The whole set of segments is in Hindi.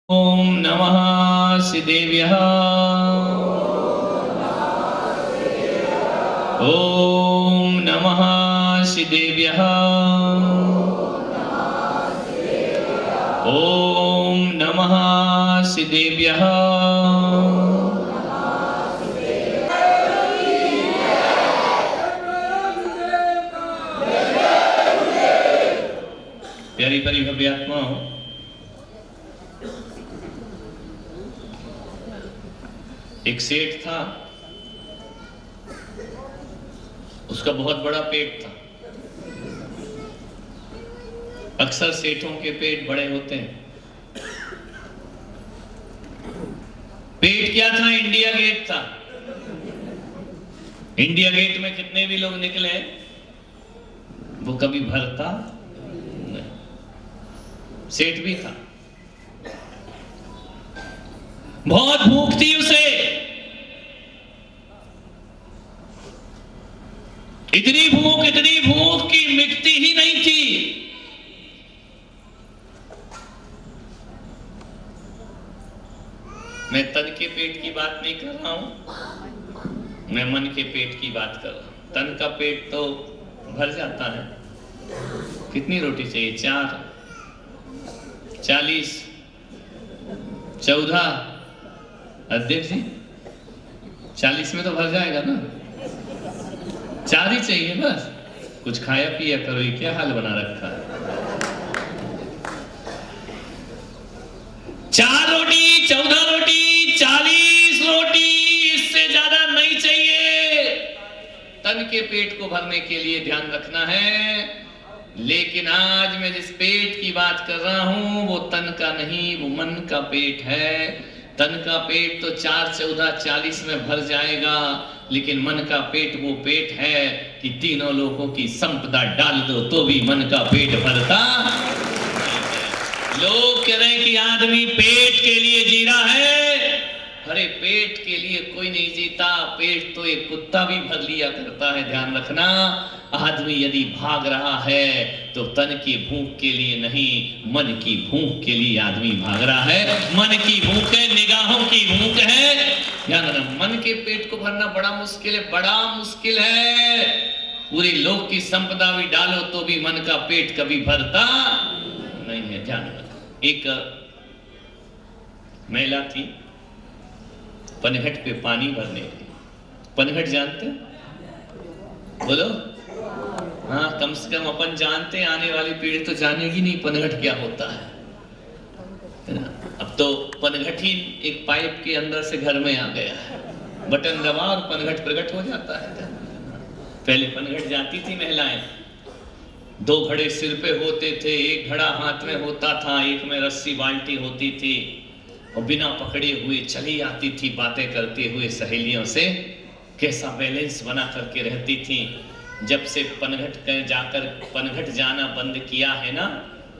ओम नमः सिद्धेभ्यः। ओम नमः सिद्धेभ्यः। ओम नमः सिद्धेभ्यः। प्यारी प्यारी भव्य आत्माओं, एक सेठ था, उसका बहुत बड़ा पेट था। अक्सर सेठों के पेट बड़े होते हैं। पेट क्या था? इंडिया गेट था। इंडिया गेट में कितने भी लोग निकले, वो कभी भरता नहीं। सेठ भी था, बहुत भूख थी उसे, इतनी भूख कि मिटती ही नहीं थी। मैं तन के पेट की बात नहीं कर रहा हूं, मैं मन के पेट की बात कर रहा हूं। तन का पेट तो भर जाता है। कितनी रोटी चाहिए? 4, 40, 14। अध्यक्ष जी 40 में तो भर जाएगा ना? 4 ही चाहिए बस। कुछ खाया पिया करो, ये क्या हाल बना रखा है। 4 रोटी, 14 रोटी, 40 रोटी, इससे ज्यादा नहीं चाहिए। तन के पेट को भरने के लिए ध्यान रखना है। लेकिन आज मैं जिस पेट की बात कर रहा हूं वो तन का नहीं, वो मन का पेट है। तन का पेट तो 4, 14, 40 में भर जाएगा, लेकिन मन का पेट वो पेट है कि तीनों लोगों की संपदा डाल दो तो भी मन का पेट भरता। लोग कह रहे हैं कि आदमी पेट के लिए जी रहा है। अरे पेट के लिए कोई नहीं जीता, पेट तो एक कुत्ता भी भर लिया करता है। ध्यान रखना, आदमी यदि भाग रहा है तो तन की भूख के लिए नहीं, मन की भूख के लिए आदमी भाग रहा है। मन की भूख है, निगाहों की भूख है। ध्यान रखना, मन के पेट को भरना बड़ा मुश्किल है, बड़ा मुश्किल है। पूरी लोक की संपदा भी डालो तो भी मन का पेट कभी भरता नहीं है। ध्यान रखना, एक महिला थी, पनघट पे पानी भरने गई। पनघट जानते हो? बोलो। हाँ, कम से कम अपन जानते हैं, आने वाली पीढ़ी तो जानेगी नहीं पनघट क्या होता है ना? अब तो पनघट ही एक पाइप के अंदर से घर में आ गया है। बटन दबा और पनघट प्रकट हो जाता है। पहले पनघट जाती थी महिलाएं, 2 घड़े सिर पे होते थे, एक घड़ा हाथ में होता था, एक में रस्सी बाल्टी होती थी, और बिना पकड़े हुए चली आती थी बातें करते हुए सहेलियों से। कैसा बैलेंस बना करके रहती थी। जब से पनघट जाना बंद किया है ना,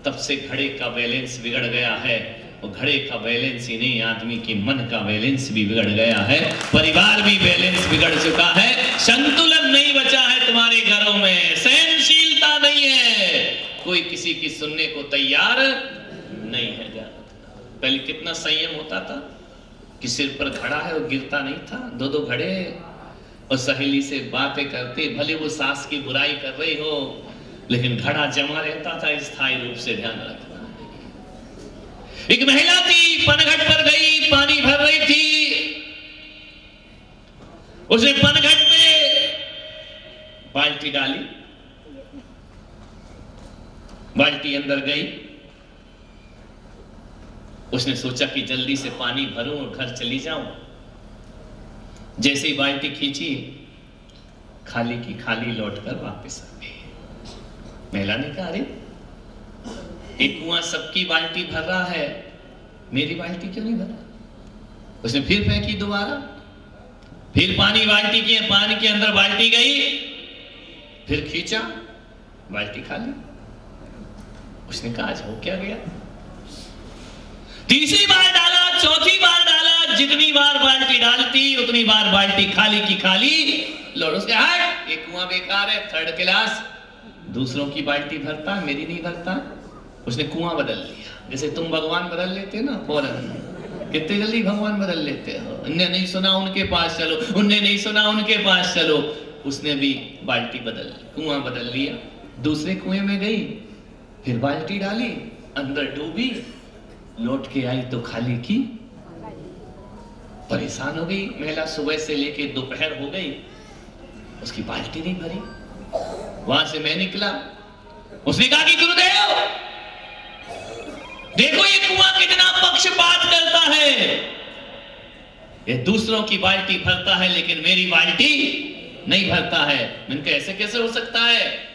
तब से घड़े का बैलेंस बिगड़ गया है। और घड़े का बैलेंस ही नहीं, आदमी के मन का बैलेंस भी बिगड़ गया है। परिवार भी बैलेंस बिगड़ चुका है। संतुलन नहीं बचा है तुम्हारे घरों में, सहनशीलता नहीं है, कोई किसी की सुनने को तैयार नहीं है। पहले कितना संयम होता था कि सिर पर घड़ा है और गिरता नहीं था। 2-2 घड़े, और सहेली से बातें करते, भले वो सास की बुराई कर रही हो, लेकिन घड़ा जमा रहता था स्थायी रूप से। ध्यान रखना। एक महिला थी, पनघट पर गई, पानी भर रही थी। उसने पनघट पे बाल्टी डाली, बाल्टी अंदर गई। उसने सोचा कि जल्दी से पानी भरूं और घर चली जाऊं। जैसे ही बाल्टी खींची, खाली की खाली लौटकर वापस आ गई। महिला ने कहा, अरे एक कुआं सबकी बाल्टी भर रहा है, मेरी बाल्टी क्यों नहीं भरा? उसने फिर फेंकी दोबारा, फिर पानी बाल्टी की, पानी के अंदर बाल्टी गई, फिर खींचा, बाल्टी खाली। उसने कहा, आज हो क्या गया? तीसरी बार डाला, चौथी बार डाला, जितनी बार बाल्टी डालती उतनी बार बाल्टी खाली की खाली लौट। उसके हट, एक कुआं बेकार है, 3rd क्लास, दूसरों की बाल्टी भरता, मेरी नहीं भरता। उसने कुआं बदल लिया। जैसे तुम भगवान बदल लेते हो ना फौरन, कितने जल्दी भगवान बदल लेते हो। उनने नहीं सुना उनके पास चलो, उनने नहीं सुना उनके पास चलो। उसने भी बाल्टी बदल ली, कुआं बदल लिया, दूसरे कुएं में गई, फिर बाल्टी डाली, अंदर डूबी, लौट के आई तो खाली की। परेशान हो गई महिला, सुबह से लेके दोपहर हो गई, उसकी बाल्टी नहीं भरी। वहां से मैं निकला, उसने कहा कि गुरुदेव देखो ये कुआं कितना पक्षपात करता है, ये दूसरों की बाल्टी भरता है लेकिन मेरी बाल्टी नहीं भरता है। मैंने कहा ऐसे कैसे हो सकता है?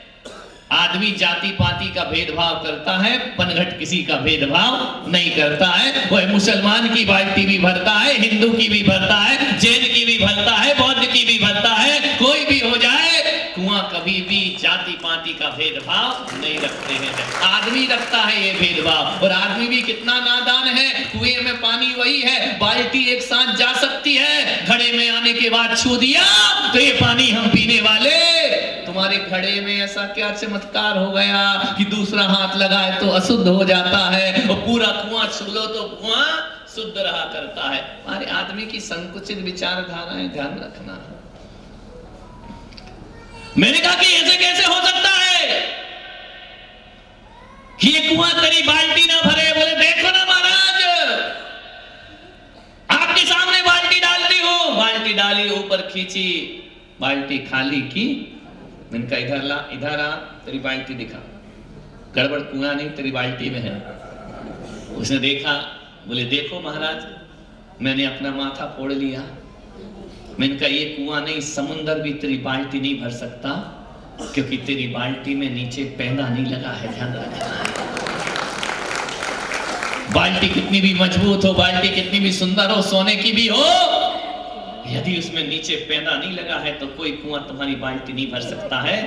आदमी जाति पाति का भेदभाव करता है, पनघट किसी का भेदभाव नहीं करता है। वह मुसलमान की बाल्टी भी भरता है, हिंदू की भी भरता है, जैन की भी भरता है, बौद्ध की भी भरता है, कोई भी हो जाए, कुआं कभी भी जाति पाति का भेदभाव नहीं रखते हैं। आदमी रखता है ये भेदभाव, और आदमी भी कितना नादान है। कुएं में पानी वही है, बाल्टी एक साथ जा सकती है, घड़े में आने के बाद छू दिया तो ये पानी हम पीने वाले। तुम्हारे घड़े में ऐसा क्या चमत्कार हो गया कि दूसरा हाथ लगाए तो अशुद्ध हो जाता है, और पूरा कुआं छू लो तो कुआं शुद्ध रहा करता है। हमारे आदमी की संकुचित विचारधाराएं ध्यान रखना। मैंने कहा कि ऐसे कैसे हो सकता है कि ये कुआं तेरी बाल्टी ना भरे? बोले देखो ना महाराज, आपके सामने बाल्टी डालती हूं। बाल्टी डाली, ऊपर खींची, बाल्टी खाली की। मैंने कहा इधर ला, इधर आ, तेरी बाल्टी दिखा। गड़बड़, कुआं नहीं तेरी बाल्टी में है। उसने देखा, बोले देखो महाराज मैंने अपना माथा फोड़ लिया। मैंने कहा ये कुआं नहीं, समुंदर भी तेरी बाल्टी नहीं भर सकता, क्योंकि तेरी बाल्टी में नीचे पैदा नहीं लगा है। ध्यान रखना, बाल्टी कितनी भी मजबूत हो, बाल्टी कितनी भी सुंदर हो, सोने की भी हो, यदि उसमें नीचे पैदा नहीं लगा है तो कोई कुआं तुम्हारी बाल्टी नहीं भर सकता है।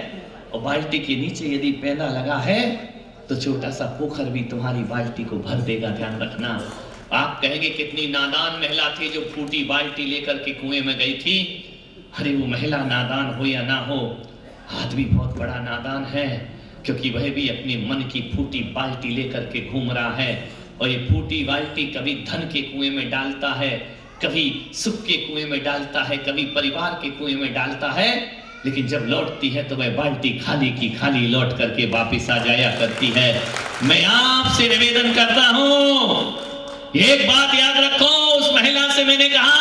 और बाल्टी के नीचे यदि पैदा लगा है तो छोटा सा पोखर भी तुम्हारी बाल्टी को भर देगा। ध्यान रखना। आप कहेंगे कितनी नादान महिला थी जो फूटी बाल्टी लेकर के कुएं में गई थी। अरे वो महिला नादान हो या ना हो, आदमी बहुत बड़ा नादान है, क्योंकि वह भी अपने मन की फूटी बाल्टी लेकर के घूम रहा है। और ये फूटी बाल्टी कभी धन के कुएं में डालता है, कभी सुख के कुएं में डालता है, कभी परिवार के कुएं में डालता है, लेकिन जब लौटती है तो वह बाल्टी खाली की खाली लौट करके वापिस आ जाया करती है। मैं आपसे निवेदन करता हूं, एक बात याद रखो। उस महिला से मैंने कहा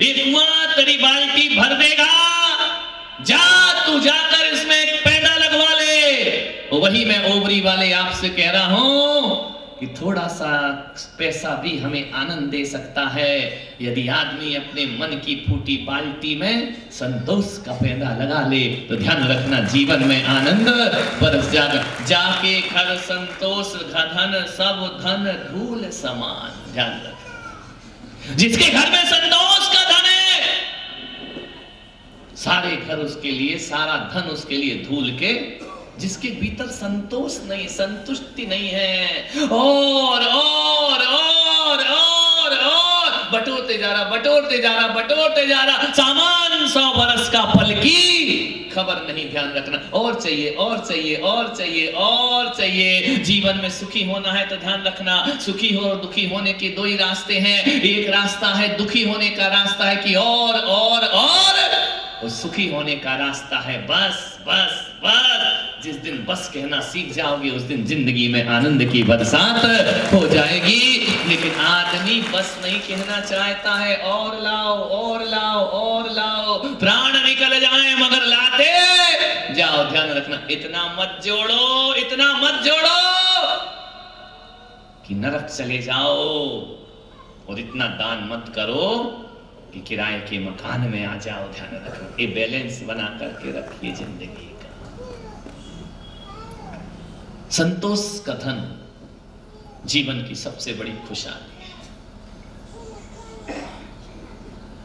ये कुआं तेरी बाल्टी भर देगा, जा तू जाकर इसमें एक पैदा लगवा ले। वही मैं ओबरी वाले आपसे कह रहा हूं कि थोड़ा सा पैसा भी हमें आनंद दे सकता है, यदि आदमी अपने मन की फूटी बाल्टी में संतोष का पैदा लगा ले तो ध्यान रखना जीवन में आनंद बरस जाएगा। जाके घर संतोष धन सब धन धूल समान। ध्यान रखना, जिसके घर में संतोष का धन है, सारे घर उसके लिए, सारा धन उसके लिए धूल के। जिसके भीतर संतोष नहीं, संतुष्टि नहीं है, और बटोरते जा रहा, बटोरते जा रहा, बटोरते जा रहा, सामान 100 बरस का फल की खबर नहीं। ध्यान रखना, और चाहिए, और चाहिए, और चाहिए, और चाहिए। जीवन में सुखी होना है तो ध्यान रखना, सुखी हो और दुखी होने के दो ही रास्ते हैं। एक रास्ता है दुखी होने का, रास्ता है कि और सुखी होने का रास्ता है बस बस बस। जिस दिन बस कहना सीख जाओगे उस दिन जिंदगी में आनंद की बरसात हो जाएगी। लेकिन आदमी बस नहीं कहना चाहता है, और लाओ, और लाओ, और लाओ, प्राण निकल जाए मगर लाते जाओ। ध्यान रखना, इतना मत जोड़ो, इतना मत जोड़ो कि नरक चले जाओ, और इतना दान मत करो कि किराए के मकान में आ जाओ। ध्यान रखना, ये बैलेंस बना करके रखिए जिंदगी का। संतोष का धन जीवन की सबसे बड़ी खुशहाली है।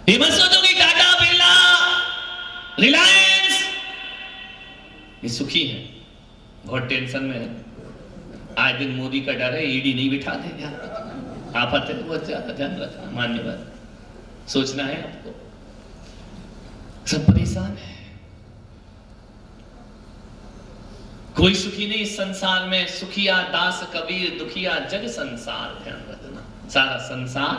ये मत सोचो कि टाटा, बिरला, रिलायंस ये सुखी है, बहुत टेंशन में है। आज दिन मोदी का डर है, ईडी नहीं बिठा दे। ध्यान रखना, आफत है बहुत ज्यादा। ध्यान रखना, मान्यवर सोचना है आपको। सब परेशान है, कोई सुखी नहीं इस संसार में, सुखिया दास कबीर, दुखिया जग संसार। ध्यान रखना, सारा संसार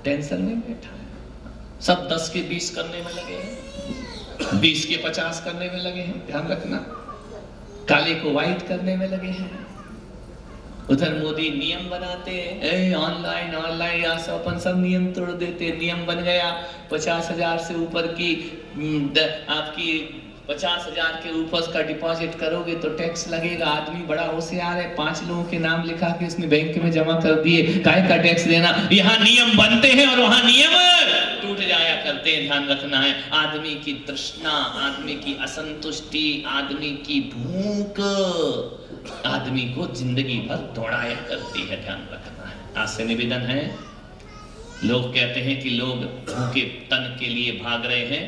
टेंशन में बैठा है। सब 10 के 20 करने में लगे हैं, 20 के 50 करने में लगे हैं। ध्यान रखना, काले को व्हाइट करने में लगे हैं। उधर मोदी नियम बनाते हैं, ऑनलाइन ऑनलाइन, यहाँ से अपन सब नियम तोड़ देते। नियम बन गया 50,000 से ऊपर की आपकी 50,000 के ऊपर का डिपॉजिट करोगे तो टैक्स लगेगा। आदमी बड़ा होशियार है, 5 लोगों के नाम लिखा के उसने बैंक में जमा कर दिए, काहे का टैक्स देना। यहाँ नियम बनते हैं और वहां नियम टूट जाया करते हैं। ध्यान रखना है, आदमी की तृष्णा, आदमी की असंतुष्टि, आदमी की भूख आदमी को जिंदगी भर दौड़ाया करती है। ध्यान रखना है। आज से निवेदन है, लोग कहते हैं कि लोग भूखे तन के लिए भाग रहे हैं,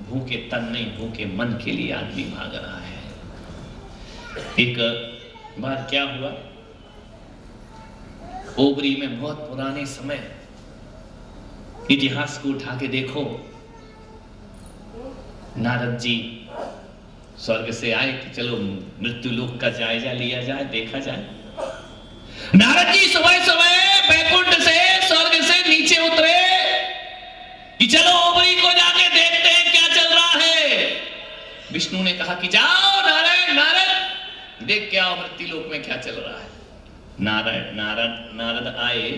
भूखे तन नहीं, भूखे मन के लिए आदमी भाग रहा है। एक बार क्या हुआ, ओबरी में बहुत पुराने समय, इतिहास को उठा के देखो, नारद जी स्वर्ग से आए कि चलो मृत्यु लोक का जायजा लिया जाए, देखा जाए। नारद जी सुबह सुबह बैकुंठ से स्वर्ग से नीचे उतरे कि चलो ओबरी को जाके देखते हैं क्या चल रहा है। विष्णु ने कहा कि जाओ नारायण, नारद देख क्या मृत्यु लोक में क्या चल रहा है। नारद आए,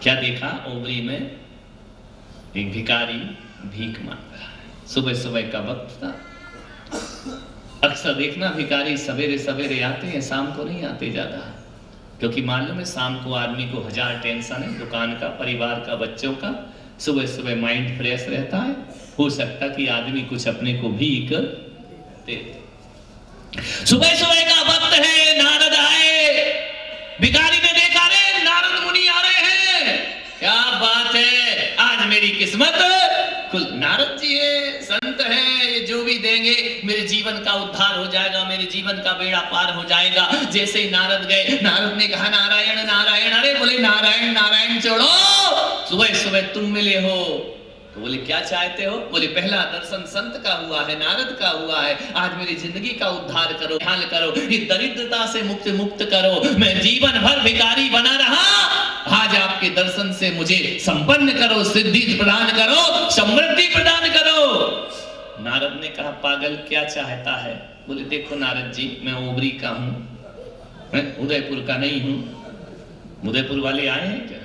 क्या देखा, ओबरी में एक भिखारी भीख मांग रहा है। सुबह सुबह का वक्त था। अक्सर देखना भिखारी सवेरे सवेरे आते हैं, शाम को नहीं आते ज्यादा, क्योंकि मालूम है शाम को आदमी को 1000 टेंशन है, दुकान का, परिवार का, बच्चों का। सुबह सुबह माइंड फ्रेश रहता है, हो सकता कि आदमी कुछ अपने को भीख दे। सुबह सुबह का वक्त है, नारद आए, भिखारी ने देखा, रे नारद मुनि आ रहे हैं, क्या बात है, आज मेरी किस्मत खुल। नारद जी है, संत है, ये जो भी देंगे मेरे जीवन का उद्धार हो जाएगा, मेरे जीवन का बेड़ा पार हो जाएगा। जैसे ही नारद गए, नारद ने कहा नारायण नारायण। अरे बोले नारायण नारायण छोड़ो, सुबह सुबह तुम मिले हो तो बोले क्या चाहते हो। बोले पहला दर्शन संत का हुआ है, नारद का हुआ है, आज मेरी जिंदगी का उद्धार करो, ध्यान करो, ये दरिद्रता से मुक्त करो। मैं जीवन भर भिखारी बना रहा, आज आपके दर्शन से मुझे संपन्न करो, सिद्धि प्रदान करो, समृद्धि प्रदान करो। नारद ने कहा पागल क्या चाहता है। बोले देखो नारद जी, मैं ओबरी का हूं, मैं उदयपुर का नहीं हूं। उदयपुर वाले आए हैं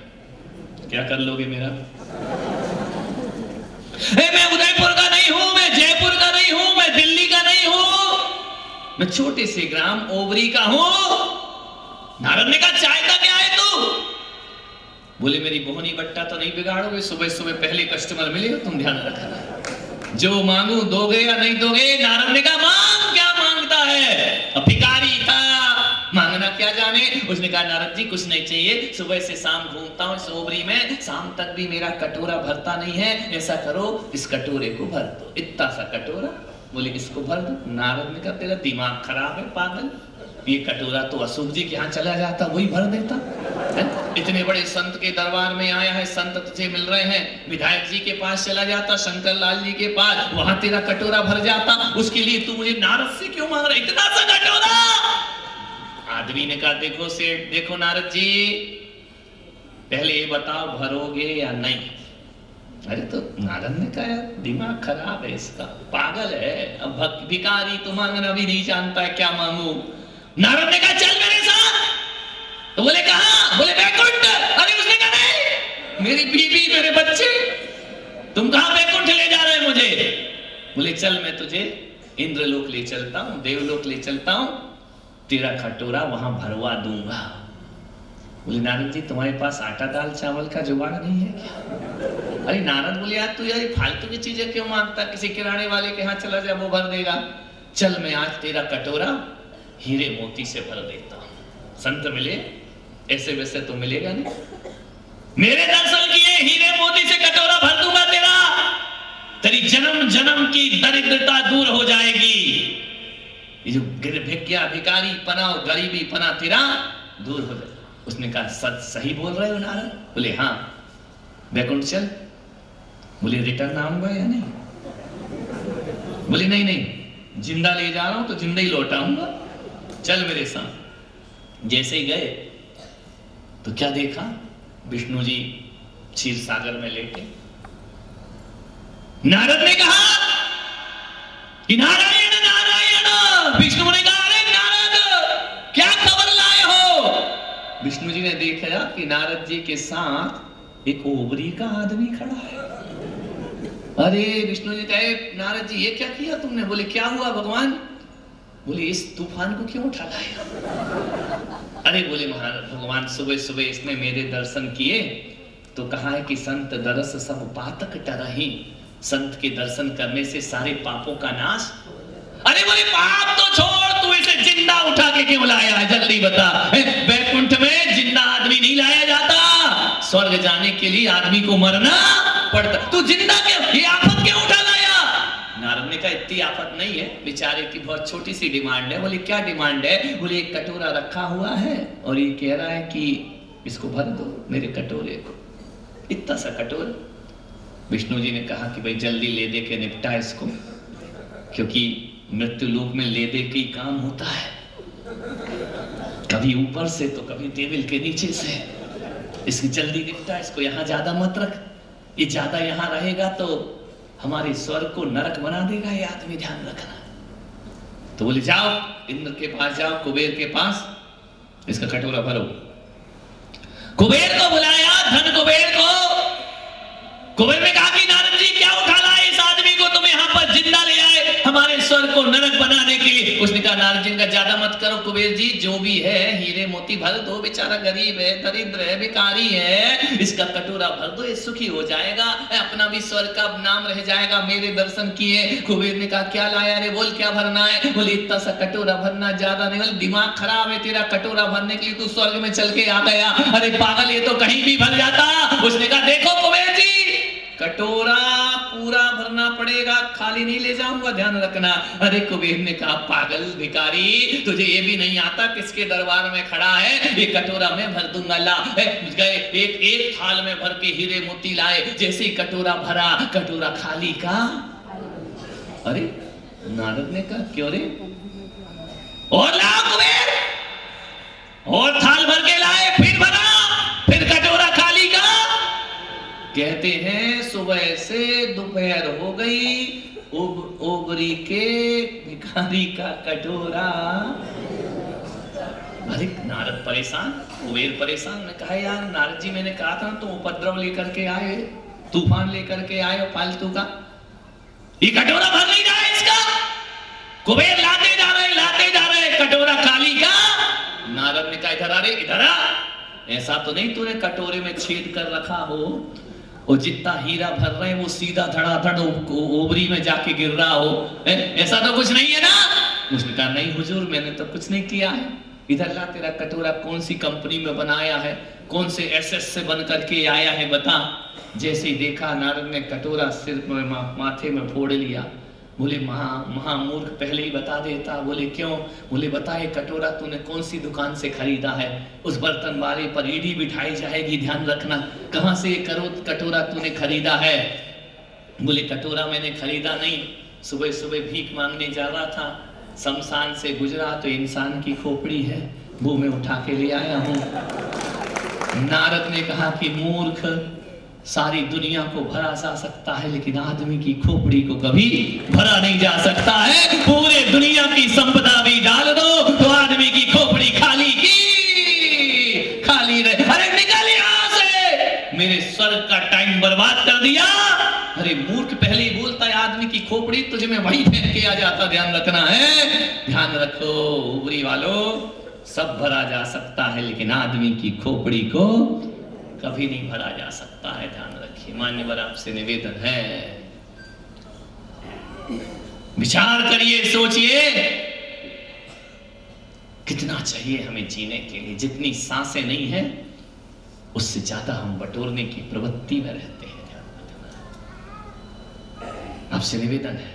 क्या कर लोगे मेरा। मैं उदयपुर का नहीं हूं, मैं जयपुर का नहीं हूं, मैं दिल्ली का नहीं हूं, मैं छोटे से ग्राम ओबरी का हूं। नारद ने कहा चाहता क्या है तू। बोले मेरी बोहनी बट्टा तो नहीं बिगाड़ोगे, सुबह सुबह पहले कस्टमर मिले हो, तुम ध्यान रखना, जो मांगू दोगे या नहीं दोगे। नारद ने कहा मांग, क्या मांगता है। अब भिखारी था, मांगना क्या जाने। उसने कहा नारद जी कुछ नहीं चाहिए, सुबह से शाम घूमता हूँ इस ओबरी में, शाम तक भी मेरा कटोरा भरता नहीं है, ऐसा करो इस कटोरे को भर दो। इतना सा कटोरा, बोले इसको भर दो। नारद ने कहा तेरा दिमाग खराब है पागल, ये कटोरा तो अशोक जी के यहाँ चला जाता, वही भर देता है? इतने बड़े संत के दरबार में आया है, संत तुझे मिल रहे हैं, विधायक जी के पास चला जाता, शंकर लाल जी के पास, वहां तेरा कटोरा भर जाता, उसके लिए तू मुझे नारद से क्यों मांग रहा है इतना सा कटोरा। आदमी ने कहा देखो सेठ, देखो नारद जी, पहले ये बताओ भरोगे या नहीं। अरे तो नारद ने कहा दिमाग खराब है इसका, पागल है, अब भिखारी तो मांगना भी नहीं जानता है क्या मांगू। नारद ने कहा चल मेरे साथ। तो बोले कहां। बोले बैकुंठ। अरे उसने कहा नहीं, मेरी बीवी मेरे बच्चे, तुम कहां बैकुंठ ले जा रहे मुझे। बोले चल मैं तुझे इंद्रलोक ले चलता हूं, देवलोक ले चलता हूं, तेरा कटोरा वहां भरवा दूंगा। बोले नारद जी तुम्हारे पास आटा दाल चावल का जुगाड़ नहीं है क्या। अरे नारद बोले यार तू यार फालतू की चीजें क्यों मांगता, किसी किराने वाले के यहाँ चला जा वो भर देगा। चल मैं आज तेरा कटोरा हीरे मोती से भर देता हूं। संत मिले, ऐसे वैसे तो मिलेगा नहीं, मेरे दर्शन किए हीरे मोती से कटोरा भर दूंगा तेरा, तेरी जन्म जन्म की दरिद्रता दूर हो जाएगी, ये जो भिक्षा भिखारी पना गरीबी पना तेरा दूर हो जाए। उसने कहा सच सही बोल रहे हो नारद। बोले हाँ बैकुंठ चल। बोले रिटर्न आऊंगा या नहीं। बोले नहीं नहीं जिंदा ले जा रहा हूं तो जिंदा ही लौटाऊंगा, चल मेरे साथ। जैसे ही गए तो क्या देखा, विष्णु जी क्षीर सागर में लेटे। नारद ने कहा कि नारायण नारायण। विष्णु ने कहा अरे नारद क्या खबर लाए हो। विष्णु जी ने देखा कि नारद जी के साथ एक ओबरी का आदमी खड़ा है। अरे विष्णु जी कहे नारद जी ये क्या किया तुमने। बोले क्या हुआ भगवान। बोले इस तूफान को क्यों उठा लाया। अरे बोले महाराज भगवान सुबह सुबह इसने मेरे दर्शन किए तो कहा है कि संत दरस सब पातक टरही, संत के दर्शन करने से सारे पापों का नाश। अरे बोले पाप तो छोड़, तू इसे जिंदा उठा के क्यों लाया है जल्दी बता। वैकुंठ में जिंदा आदमी नहीं लाया जाता, स्वर्ग जाने के लिए आदमी को मरना पड़ता। तू जिंदा क्यों, ये आफत क्यों उठा लाया। नारद ने कहा इतनी आफत नहीं है, बेचारे की बहुत छोटी सी डिमांड है। बोले क्या डिमांड है। बोले एक कटोरा रखा हुआ है और ये कह रहा है कि इसको भर दो मेरे कटोरे को, इतना सा कटोरा। विष्णु जी ने कहा कि भाई जल्दी ले दे के निपटा इसको, क्योंकि मृत्यु लोक में ले दे के ही काम होता है, कभी ऊपर से तो कभी टेबल के नीचे से। इसकी जल्दी निपटा, इसको यहाँ ज्यादा मत रख, ये ज्यादा यहाँ रहेगा तो हमारे स्वर्ग को नरक बना देगा, ये आदमी ध्यान रखना। तो बोले जाओ इंद्र के पास जाओ, कुबेर के पास, इसका कटोरा भरो। कुबेर को बुलाया, धन कुबेर को। कुबेर ने कहा कि नारद जी क्या उठा लाए इस आदमी को, तुम यहाँ पर जिंदा ले आए हमारे स्वर्ग को नरक बनाने के लिए। उसने कहा नारद जी का ज्यादा मत करो कुबेर जी, जो भी है हीरे मोती भर दो, बेचारा गरीब है, दरिद्र है, भिखारी है, इसका कटोरा भर दो, ये सुखी हो जाएगा, अपना भी स्वर्ग का नाम रह जाएगा, मेरे दर्शन किए। कुबेर ने कहा क्या लाया रे, बोल क्या भरना है। बोले इतना सा कटोरा भरना, ज्यादा नहीं। बोले दिमाग खराब है तेरा, कटोरा भरने के लिए तू स्वर्ग में चल के आ गया। अरे पागल, ये तो कहीं भी भर जाता। उसने कहा देखो कुबेर जी कटोरा पूरा भरना पड़ेगा, खाली नहीं ले जाऊंगा, ध्यान रखना। अरे कुबेर ने कहा पागल भिखारी, तुझे ये भी नहीं आता किसके दरबार में खड़ा है, ये कटोरा में भर दूंगा, ला। गए एक थाल में भर के हीरे मोती लाए। जैसे ही कटोरा भरा, कटोरा खाली का। अरे नारद ने कहा क्यों रे, और ला कुबेर, और थाल भर के लाए, फिर भरा, फिर कटोरा खाली का। कहते हैं सुबह से दोपहर हो गई, ओबरी के भिखारी का कटोरा। अरे नारद परेशान, कुबेर परेशान। ने कहा यार नारद जी मैंने कहा था तुम उपद्रव लेकर के आए, तूफान लेकर के आए हो फालतू का, ये कटोरा भर नहीं रहा है इसका। कुबेर लाते जा रहे कटोरा खाली का। नारद ने कहा इधर आ रे, इधर आ। ऐसा तो नहीं तूने कटोरे में छेद कर रखा हो, और जितना हीरा भर रहे हैं वो सीधा धड़ाधड़ ओबरी में जाके गिर रहा हो, ऐसा तो कुछ नहीं है ना। उसने कहा नहीं हुजूर मैंने तो कुछ नहीं किया है। इधर ला, तेरा कटोरा कौन सी कंपनी में बनाया है, कौन से एसएस से बन करके आया है बता। जैसे ही देखा नारद ने कटोरा सिर में माथे में फोड़ लिया। बोले महामूर्ख पहले ही बता देता। बोले क्यों। बोले बता ये कटोरा तूने कौन सी दुकान से खरीदा है, उस बर्तन वाले पर ईडी बिठाई जाएगी, ध्यान रखना। कहां से ये कटोरा तूने खरीदा है। बोले कटोरा मैंने खरीदा नहीं, सुबह सुबह भीख मांगने जा रहा था, शमशान से गुजरा तो इंसान की खोपड़ी है, वो मैं उठा के ले आया हूं। नारद ने कहा कि मूर्ख, सारी दुनिया को भरा जा सकता है लेकिन आदमी की खोपड़ी को कभी भरा नहीं जा सकता है। पूरे दुनिया की संपदा भी डाल दो तो आदमी की खोपड़ी खाली रहे। अरे निकल यहां से, मेरे स्वर्ग का टाइम बर्बाद कर दिया। अरे मूर्ख पहले ही बोलता है आदमी की खोपड़ी, तुझे मैं वही फेंक के आ जाता, ध्यान रखना है। ध्यान रखो उबरी वालों, सब भरा जा सकता है लेकिन आदमी की खोपड़ी को कभी नहीं भरा जा सकता है, ध्यान रखिए। मान्यवर आपसे निवेदन है, विचार करिए, सोचिए कितना चाहिए हमें जीने के लिए। जितनी सांसें नहीं है उससे ज्यादा हम बटोरने की प्रवृत्ति में रहते हैं, ध्यान रखना। आपसे निवेदन है,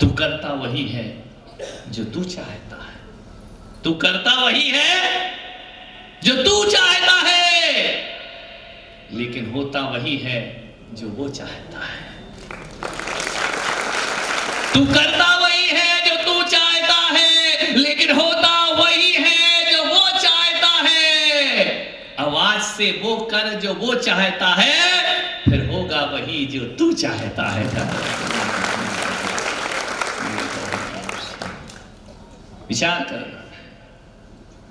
तू करता वही है जो तू चाहता है, तू करता वही है जो तू चाहता है, लेकिन होता वही है जो वो चाहता है। तू करता वही है जो तू चाहता है, लेकिन होता वही है जो वो चाहता है। आवाज से वो कर जो वो चाहता है, फिर होगा वही जो तू चाहता है। विचार कर,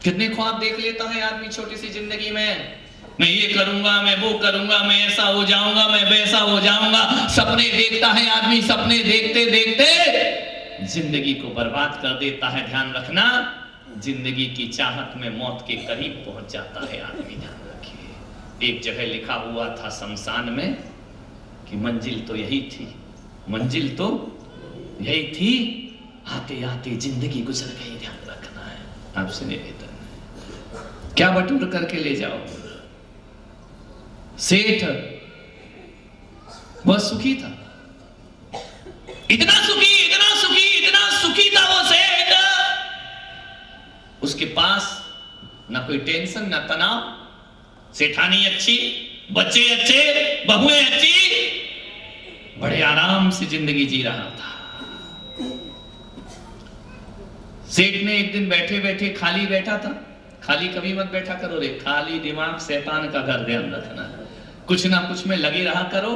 कितने ख्वाब देख लेता है आदमी छोटी सी जिंदगी में। मैं ये करूंगा, मैं वो करूंगा, मैं ऐसा हो जाऊंगा, मैं वैसा हो जाऊंगा। सपने देखता है आदमी, सपने देखते देखते जिंदगी को बर्बाद कर देता है। ध्यान रखना, जिंदगी की चाहत में मौत के करीब पहुंच जाता है आदमी। ध्यान रखिए, एक जगह लिखा हुआ था शमशान में कि मंजिल तो यही थी, मंजिल तो यही थी, आते आते जिंदगी गुजर गई। ध्यान रखना है, आपसे निवेदन है, क्या बटोर करके ले जाओ। सेठ बहुत सुखी था, इतना सुखी, इतना सुखी, इतना सुखी था वो सेठ। उसके पास ना कोई टेंशन, ना तनाव। सेठानी अच्छी, बच्चे अच्छे, बहुएं अच्छी, बड़े आराम से जिंदगी जी रहा था। सेठ ने एक दिन बैठे बैठे, खाली बैठा था, खाली कभी मत बैठा करो रे, खाली दिमाग शैतान का घर, ध्यान रखना। कुछ ना कुछ में लगे रहा करो।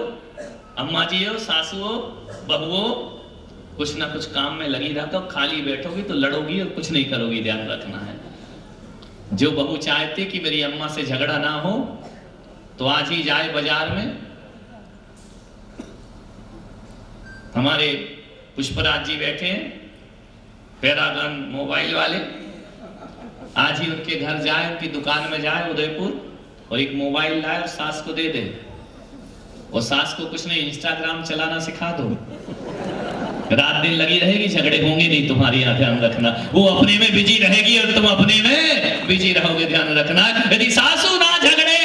अम्मा जी हो, सासू हो, बहू हो, कुछ ना कुछ काम में लगी रहा करो। खाली बैठोगी तो लड़ोगी और कुछ नहीं करोगी, ध्यान रखना है। जो बहू चाहते कि मेरी अम्मा से झगड़ा ना हो तो आज ही जाए बाजार में। हमारे पुष्पराज जी बैठे हैं, पैरागन मोबाइल वाले, आज ही उनके घर जाए, उनकी दुकान में जाए उदयपुर, और एक मोबाइल लाए और सास को दे दे। और सास को कुछ नहीं, इंस्टाग्राम चलाना सिखा दो, रात दिन लगी रहेगी, झगड़े होंगे नहीं तुम्हारी। यहाँ ध्यान रखना, वो अपने में बिजी रहेगी और तुम अपने में बिजी रहोगे। ध्यान रखना, यदि सासू ना झगड़े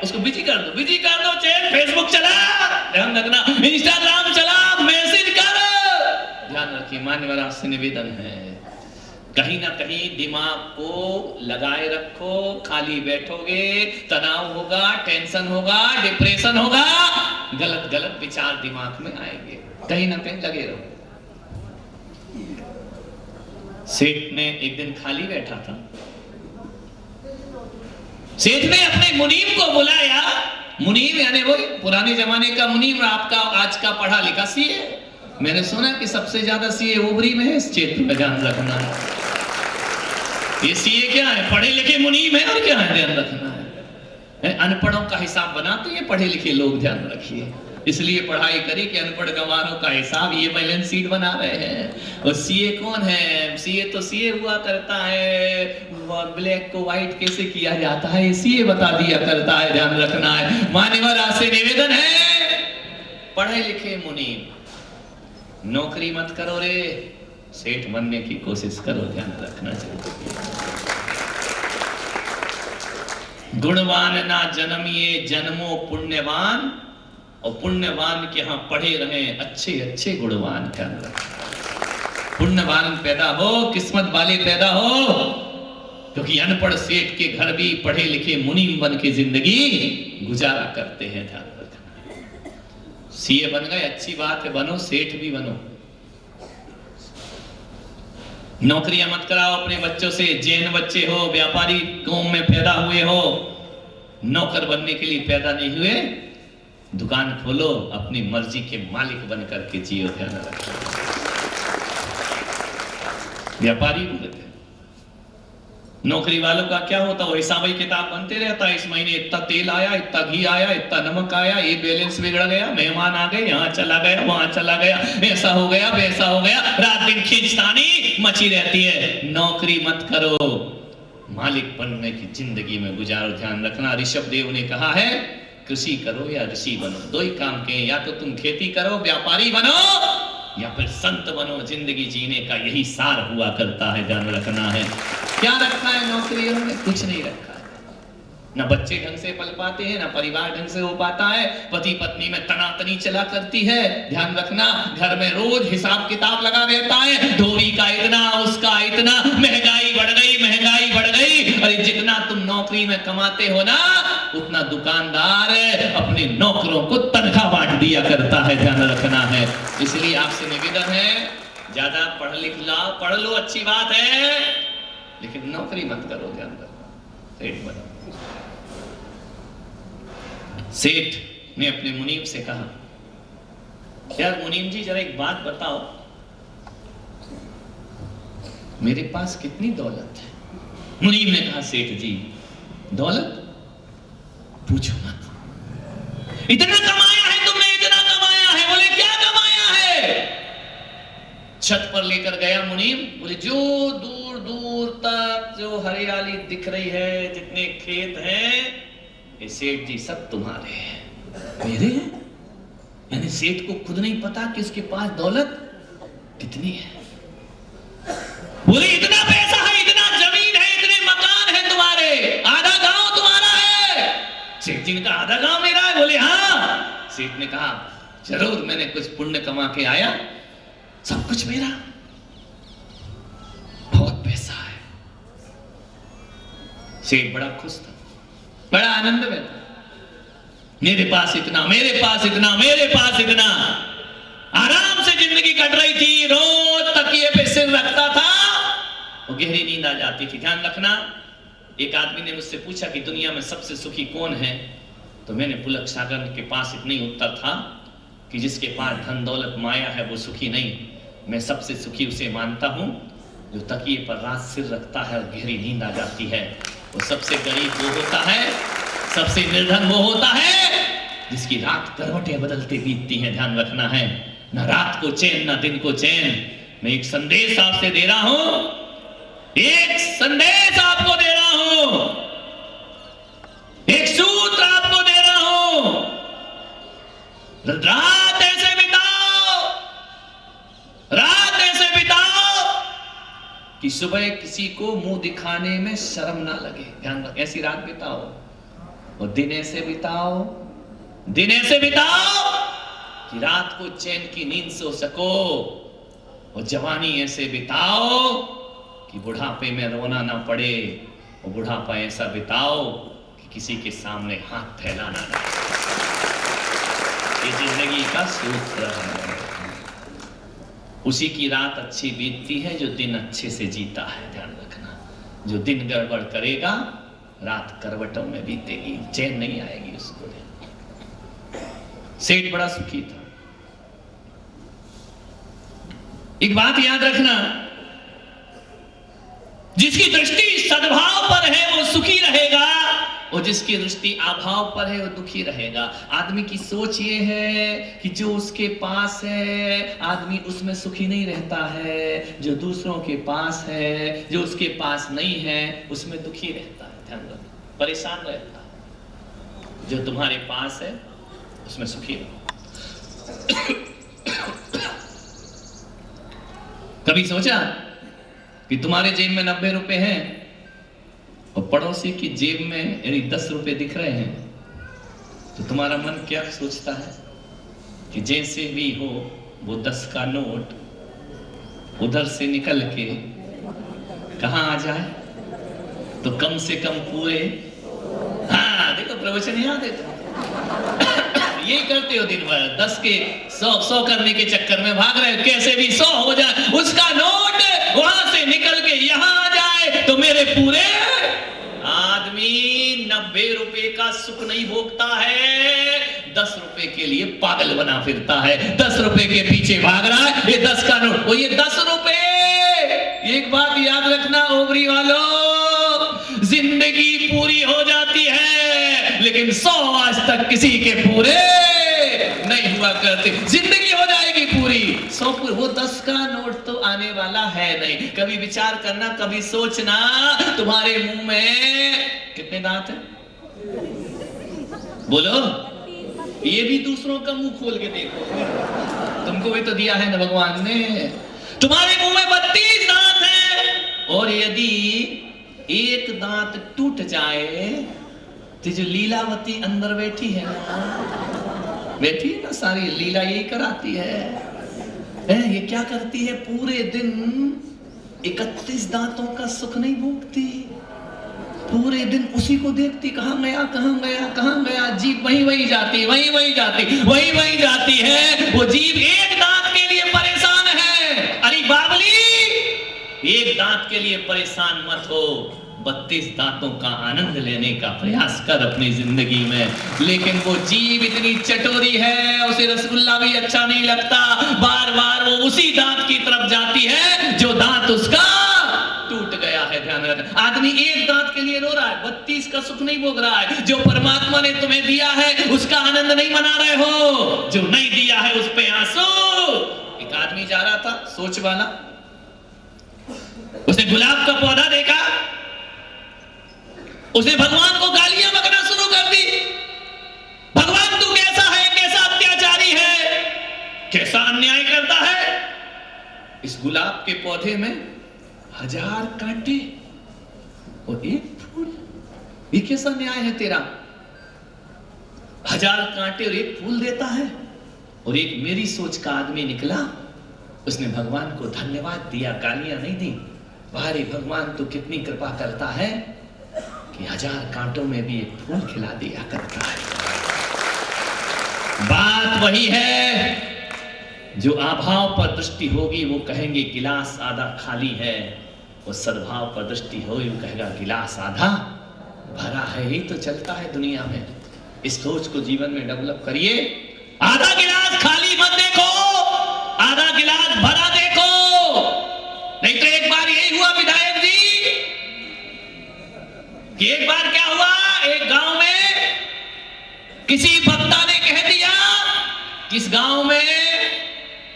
उसको बिजी कर दो, बिजी कर दो। चैट, फेसबुक चला, ध्यान रखना, इंस्टाग्राम चला, मैसेज कर। ध्यान रखिए, मान्यवर आपसे निवेदन है, कहीं ना कहीं दिमाग को लगाए रखो। खाली बैठोगे तनाव होगा, टेंशन होगा, डिप्रेशन होगा, गलत गलत विचार दिमाग में आएंगे। कहीं ना कहीं लगे रहो। सेठ ने एक दिन खाली बैठा था, सेठ ने अपने मुनीम को बुलाया। मुनीम यानी वो पुराने जमाने का मुनीम, आपका आज का पढ़ा लिखा सीए। मैंने सुना कि सबसे ज्यादा सीए ओबरी में है इस क्षेत्र में, ध्यान रखना। ये सीए क्या है? पढ़े लिखे मुनीम है, और क्या है? ध्यान रखना है। अनपढ़ों का हिसाब बनाते हैं पढ़े लिखे लोग, ध्यान रखिए। इसलिए पढ़ाई करी कि अनपढ़ गंवारों का हिसाब ये बैलेंस शीट बना रहे हैं। और सीए कौन है? सीए तो सीए हुआ करता है, ब्लैक को व्हाइट कैसे किया जाता है सीए बता दिया करता है, ध्यान रखना है। मान्यवर आपसे निवेदन है, पढ़े लिखे मुनीम, नौकरी मत करो रे, सेठ बनने की कोशिश करो, ध्यान रखना चाहिए। गुणवान ना जन्मिए जन्मो पुण्यवान, और पुण्यवान के यहाँ पढ़े रहे अच्छे अच्छे गुणवान। ध्यान रखें, पुण्यवान पैदा हो, किस्मत वाले पैदा हो, क्योंकि अनपढ़ सेठ के घर भी पढ़े लिखे मुनीम बन के जिंदगी गुजारा करते हैं। ध्यान रखना, सीए बन गए अच्छी बात है, बनो, सेठ भी बनो। नौकरियां मत कराओ अपने बच्चों से, जैन बच्चे हो, व्यापारी कौम में पैदा हुए हो, नौकर बनने के लिए पैदा नहीं हुए। दुकान खोलो, अपनी मर्जी के मालिक बन करके जियो, ध्यान रखो। व्यापारी बोलते, नौकरी वालों का क्या होता है? वो हिसाबी किताब बनते रहता है, इस महीने इतना तेल आया, इतना घी आया, इतना नमक आया, ये बैलेंस बिगड़ गया, मेहमान आ गए, यहाँ चला गया, वहां चला गया, ऐसा हो गया, वैसा हो गया, रात दिन खींचतानी मची रहती है। नौकरी मत करो, मालिक बनने की जिंदगी में गुजारो। ध्यान रखना, ऋषभ देव ने कहा है, कृषि करो या ऋषि बनो, दो ही काम के, या तो तुम खेती करो, व्यापारी बनो, या फिर संत बनो। जिंदगी जीने का यही सार हुआ करता है, ध्यान रखना है। क्या रखा है नौकरियों में? कुछ नहीं रखा है। ना बच्चे ढंग से पल पाते हैं, ना परिवार ढंग से हो पाता है, पति पत्नी में तनातनी चला करती है। ध्यान रखना, घर में रोज हिसाब किताब लगा रहता है, धोबी का इतना, उसका इतना, महंगाई बढ़ गई, महंगाई बढ़ गई। अरे जितना तुम नौकरी में कमाते हो ना, उतना दुकानदार अपने नौकरों को तनख्वाह बांट दिया करता है, ध्यान रखना है। इसलिए आपसे निवेदन है, ज्यादा पढ़ लिख लाओ, पढ़ लो, अच्छी बात है, लेकिन नौकरी मत करो, ध्यान रखना, सेठ बनो। सेठ ने अपने मुनीम से कहा, यार मुनीम जी जरा एक बात बताओ, मेरे पास कितनी दौलत है? मुनीम ने कहा, सेठ जी दौलत पूछो मत, इतना कमाया है तुमने, इतना कमाया है। बोले क्या कमाया है? छत पर लेकर गया मुनीम, बोले जो दूर दूर तक जो हरियाली दिख रही है, जितने खेत हैं, ये सेठ जी सब तुम्हारे हैं। मेरे हैं? यानी सेठ को खुद नहीं पता कि उसके पास दौलत कितनी है। बोले इतना पैसा है, इतना जमीन है, इतने मकान है तुम्हारे, आधा गांव तुम्हारा है। सेठ जी ने कहा, आधा गांव मेरा है? बोले हाँ। सेठ ने कहा, जरूर, मैंने कुछ पुण्य कमा के आया, सब कुछ मेरा, बहुत पैसा है। सेठ बड़ा खुश था, बड़ा आनंद में था, मेरे पास इतना, मेरे पास इतना, मेरे पास इतना। आराम से जिंदगी कट रही थी, रोज तकिए पे सिर रखता था, वो गहरी नींद आ जाती थी। ध्यान रखना, एक आदमी ने मुझसे पूछा कि दुनिया में सबसे सुखी कौन है, तो मैंने पुलक सागर के पास इतना ही उत्तर था कि जिसके पास धन दौलत माया है वो सुखी नहीं, मैं सबसे सुखी उसे मानता हूं जो तकिए पर रात सिर रखता है और गहरी नींद आ जाती है। वो सबसे गरीब वो होता है, सबसे निर्धन वो होता है जिसकी रात करवटें बदलते बीतती हैं। ध्यान रखना है, ना रात को चैन, ना दिन को चैन। मैं एक संदेश आपसे दे रहा हूं, एक संदेश आपको दे रहा हूं, एक सूत्र आपको दे रहा हूं। रात ऐसे बिताओ, रात ऐसे बिताओ कि सुबह किसी को मुंह दिखाने में शर्म ना लगे। ध्यान रख, ऐसी रात बिताओ। और दिन ऐसे बिताओ, दिन ऐसे बिताओ कि रात को चैन की नींद सो सको। और जवानी ऐसे बिताओ कि बुढ़ापे में रोना ना पड़े। और बुढ़ापा ऐसा बिताओ कि किसी के सामने हाथ फैलाना ना। ये जिंदगी का सूत्र है। उसी की रात अच्छी बीतती है जो दिन अच्छे से जीता है। ध्यान रखना, जो दिन गड़बड़ करेगा रात करवटों में बीतेगी, चैन नहीं आएगी उसको। सेठ बड़ा सुखी था। एक बात याद रखना, जिसकी दृष्टि सद्भाव पर है वो सुखी रहेगा, और जिसकी दृष्टि अभाव पर है वो दुखी रहेगा। आदमी की सोच ये है कि जो उसके पास है आदमी उसमें सुखी नहीं रहता है, जो दूसरों के पास है, जो उसके पास नहीं है उसमें दुखी रहता है। ध्यान रखना, परेशान रहता है। जो तुम्हारे पास है उसमें सुखी रहो। कभी सोचा कि तुम्हारे जेब में 90 रुपए हैं और पड़ोसी की जेब में यदि 10 रुपए दिख रहे हैं, तो तुम्हारा मन क्या सोचता है कि जैसे भी हो वो 10 का नोट उधर से निकल के कहां आ जाए, तो कम से कम पूरे, हाँ देखो प्रवचन याद है तो यही करते हो दिन भर, 10 के 100 करने के चक्कर में भाग रहे हो। कैसे भी 100 हो जाए, उसका नोट वहां से निकल के यहां आ जाए तो मेरे पूरे। आदमी 90 रुपए का सुख नहीं भोगता है, 10 रुपए के लिए पागल बना फिरता है। 10 रुपए के पीछे भाग रहा है, ये 10 का नोट, वो ये 10 रुपए। एक बात याद रखना ओबरी वालों, जिंदगी पूरी हो जाती है लेकिन 100 आज तक किसी के पूरे नहीं हुआ करते। जिंदगी हो जाएगी पूरी, 100 पूरी, वो 10 का नोट तो आने वाला है नहीं। कभी विचार करना, कभी सोचना, तुम्हारे मुंह में कितने दांत हैं? बोलो, ये भी दूसरों का मुंह खोल के देखो, तुमको भी तो दिया है ना भगवान ने। तुम्हारे मुंह में 32 दांत हैं, और यदि एक दांत टूट जाए तो जो लीलावती अंदर बैठी है ना, बैठी है ना, सारी लीला यही कराती है। ये क्या करती है? पूरे दिन 31 दांतों का सुख नहीं भोगती, पूरे दिन उसी को देखती, कहां गया कहां गया कहां गया, जीभ वहीं वहीं जाती, वहीं वहीं जाती, वहीं वहीं जाती है। वो जीभ एक दांत के लिए परेशान है। अरे बावली, एक दांत के लिए परेशान मत हो, 32 दांतों का आनंद लेने का प्रयास कर अपनी जिंदगी में। लेकिन वो जीभ इतनी चटोरी है, उसे रसगुल्ला भी अच्छा नहीं लगता, बार बार वो उसी दांत की तरफ जाती है जो दांत उसका टूट गया है। ध्यान रखना, आदमी एक दांत के लिए रो रहा है, 32 का सुख नहीं भोग रहा है। जो परमात्मा ने तुम्हें दिया है उसका आनंद नहीं मना रहे हो, जो नहीं दिया है उस पे आंसू। एक आदमी जा रहा था, सोच वाला, उसने गुलाब का पौधा देखा, उसने भगवान को गालियां बकना शुरू कर दी। भगवान तू कैसा है, कैसा अत्याचारी है, कैसा अन्याय करता है। इस गुलाब के पौधे में 1000 कांटे और एक फूल, ये कैसा न्याय है तेरा। 1000 कांटे और एक फूल देता है। और एक मेरी सोच का आदमी निकला, उसने भगवान को धन्यवाद दिया, गालियां नहीं दी। भारी भगवान तो कितनी कृपा करता है कि 1000 कांटों में भी एक फूल खिला दिया करता है। बात वही है, जो अभाव पर दृष्टि होगी वो कहेंगे गिलास आधा खाली है, और सद्भाव पर दृष्टि होगी वो कहेगा गिलास आधा भरा है। यही तो चलता है दुनिया में। इस सोच को जीवन में डेवलप करिए। आधा गिलास खाली मत देखो, आधा गिलास भरा देखो। नहीं तो एक बार यही हुआ विधायक जी कि एक बार क्या हुआ, एक गांव में किसी वक्ता ने कह दिया कि इस गांव में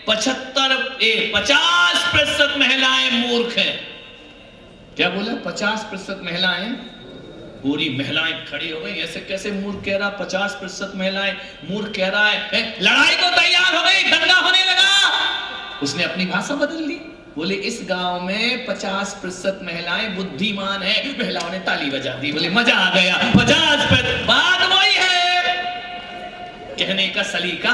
50% महिलाएं मूर्ख हैं। क्या बोला, 50% महिलाएं, पूरी महिलाएं खड़ी हो गई। ऐसे कैसे मूर्ख कह रहा, 50% महिलाएं मूर्ख कह रहा है। लड़ाई को तैयार हो गई, दंगा होने लगा। उसने अपनी भाषा बदल ली, बोले इस गांव में 50% महिलाएं बुद्धिमान है। महिलाओं ने ताली बजा दी, बोले मजा आ गया। 50% बात वही है, कहने का सलीका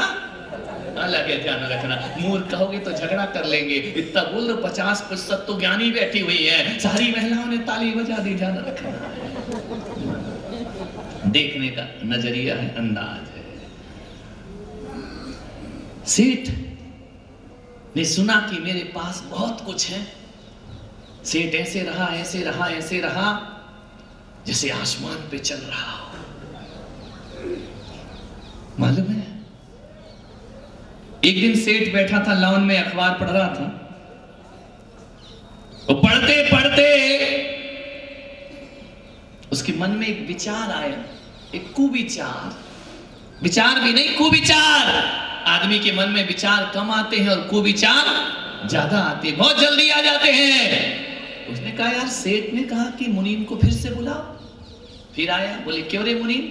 अलग है। ध्यान रखना, मूर्ख कहोगे तो झगड़ा कर लेंगे। इतना बोल दो 50% तो ज्ञानी बैठी हुई है, सारी महिलाओं ने ताली बजा दी। ध्यान रखना, देखने का नजरिया है, अंदाज है। सेठ ने सुना कि मेरे पास बहुत कुछ है। सेठ ऐसे रहा ऐसे रहा ऐसे रहा जैसे आसमान पे चल रहा हो। मालूम है, एक दिन सेठ बैठा था लॉन में, अखबार पढ़ रहा था। वो पढ़ते पढ़ते उसके मन में एक विचार आया, एक कुविचार। विचार भी नहीं, कुविचार। आदमी के मन में विचार कम आते हैं और कुविचार ज्यादा आते हैं, बहुत जल्दी आ जाते हैं। उसने कहा यार, सेठ ने कहा कि मुनीम को फिर से बुलाओ। फिर आया, बोले क्यों रे मुनीम,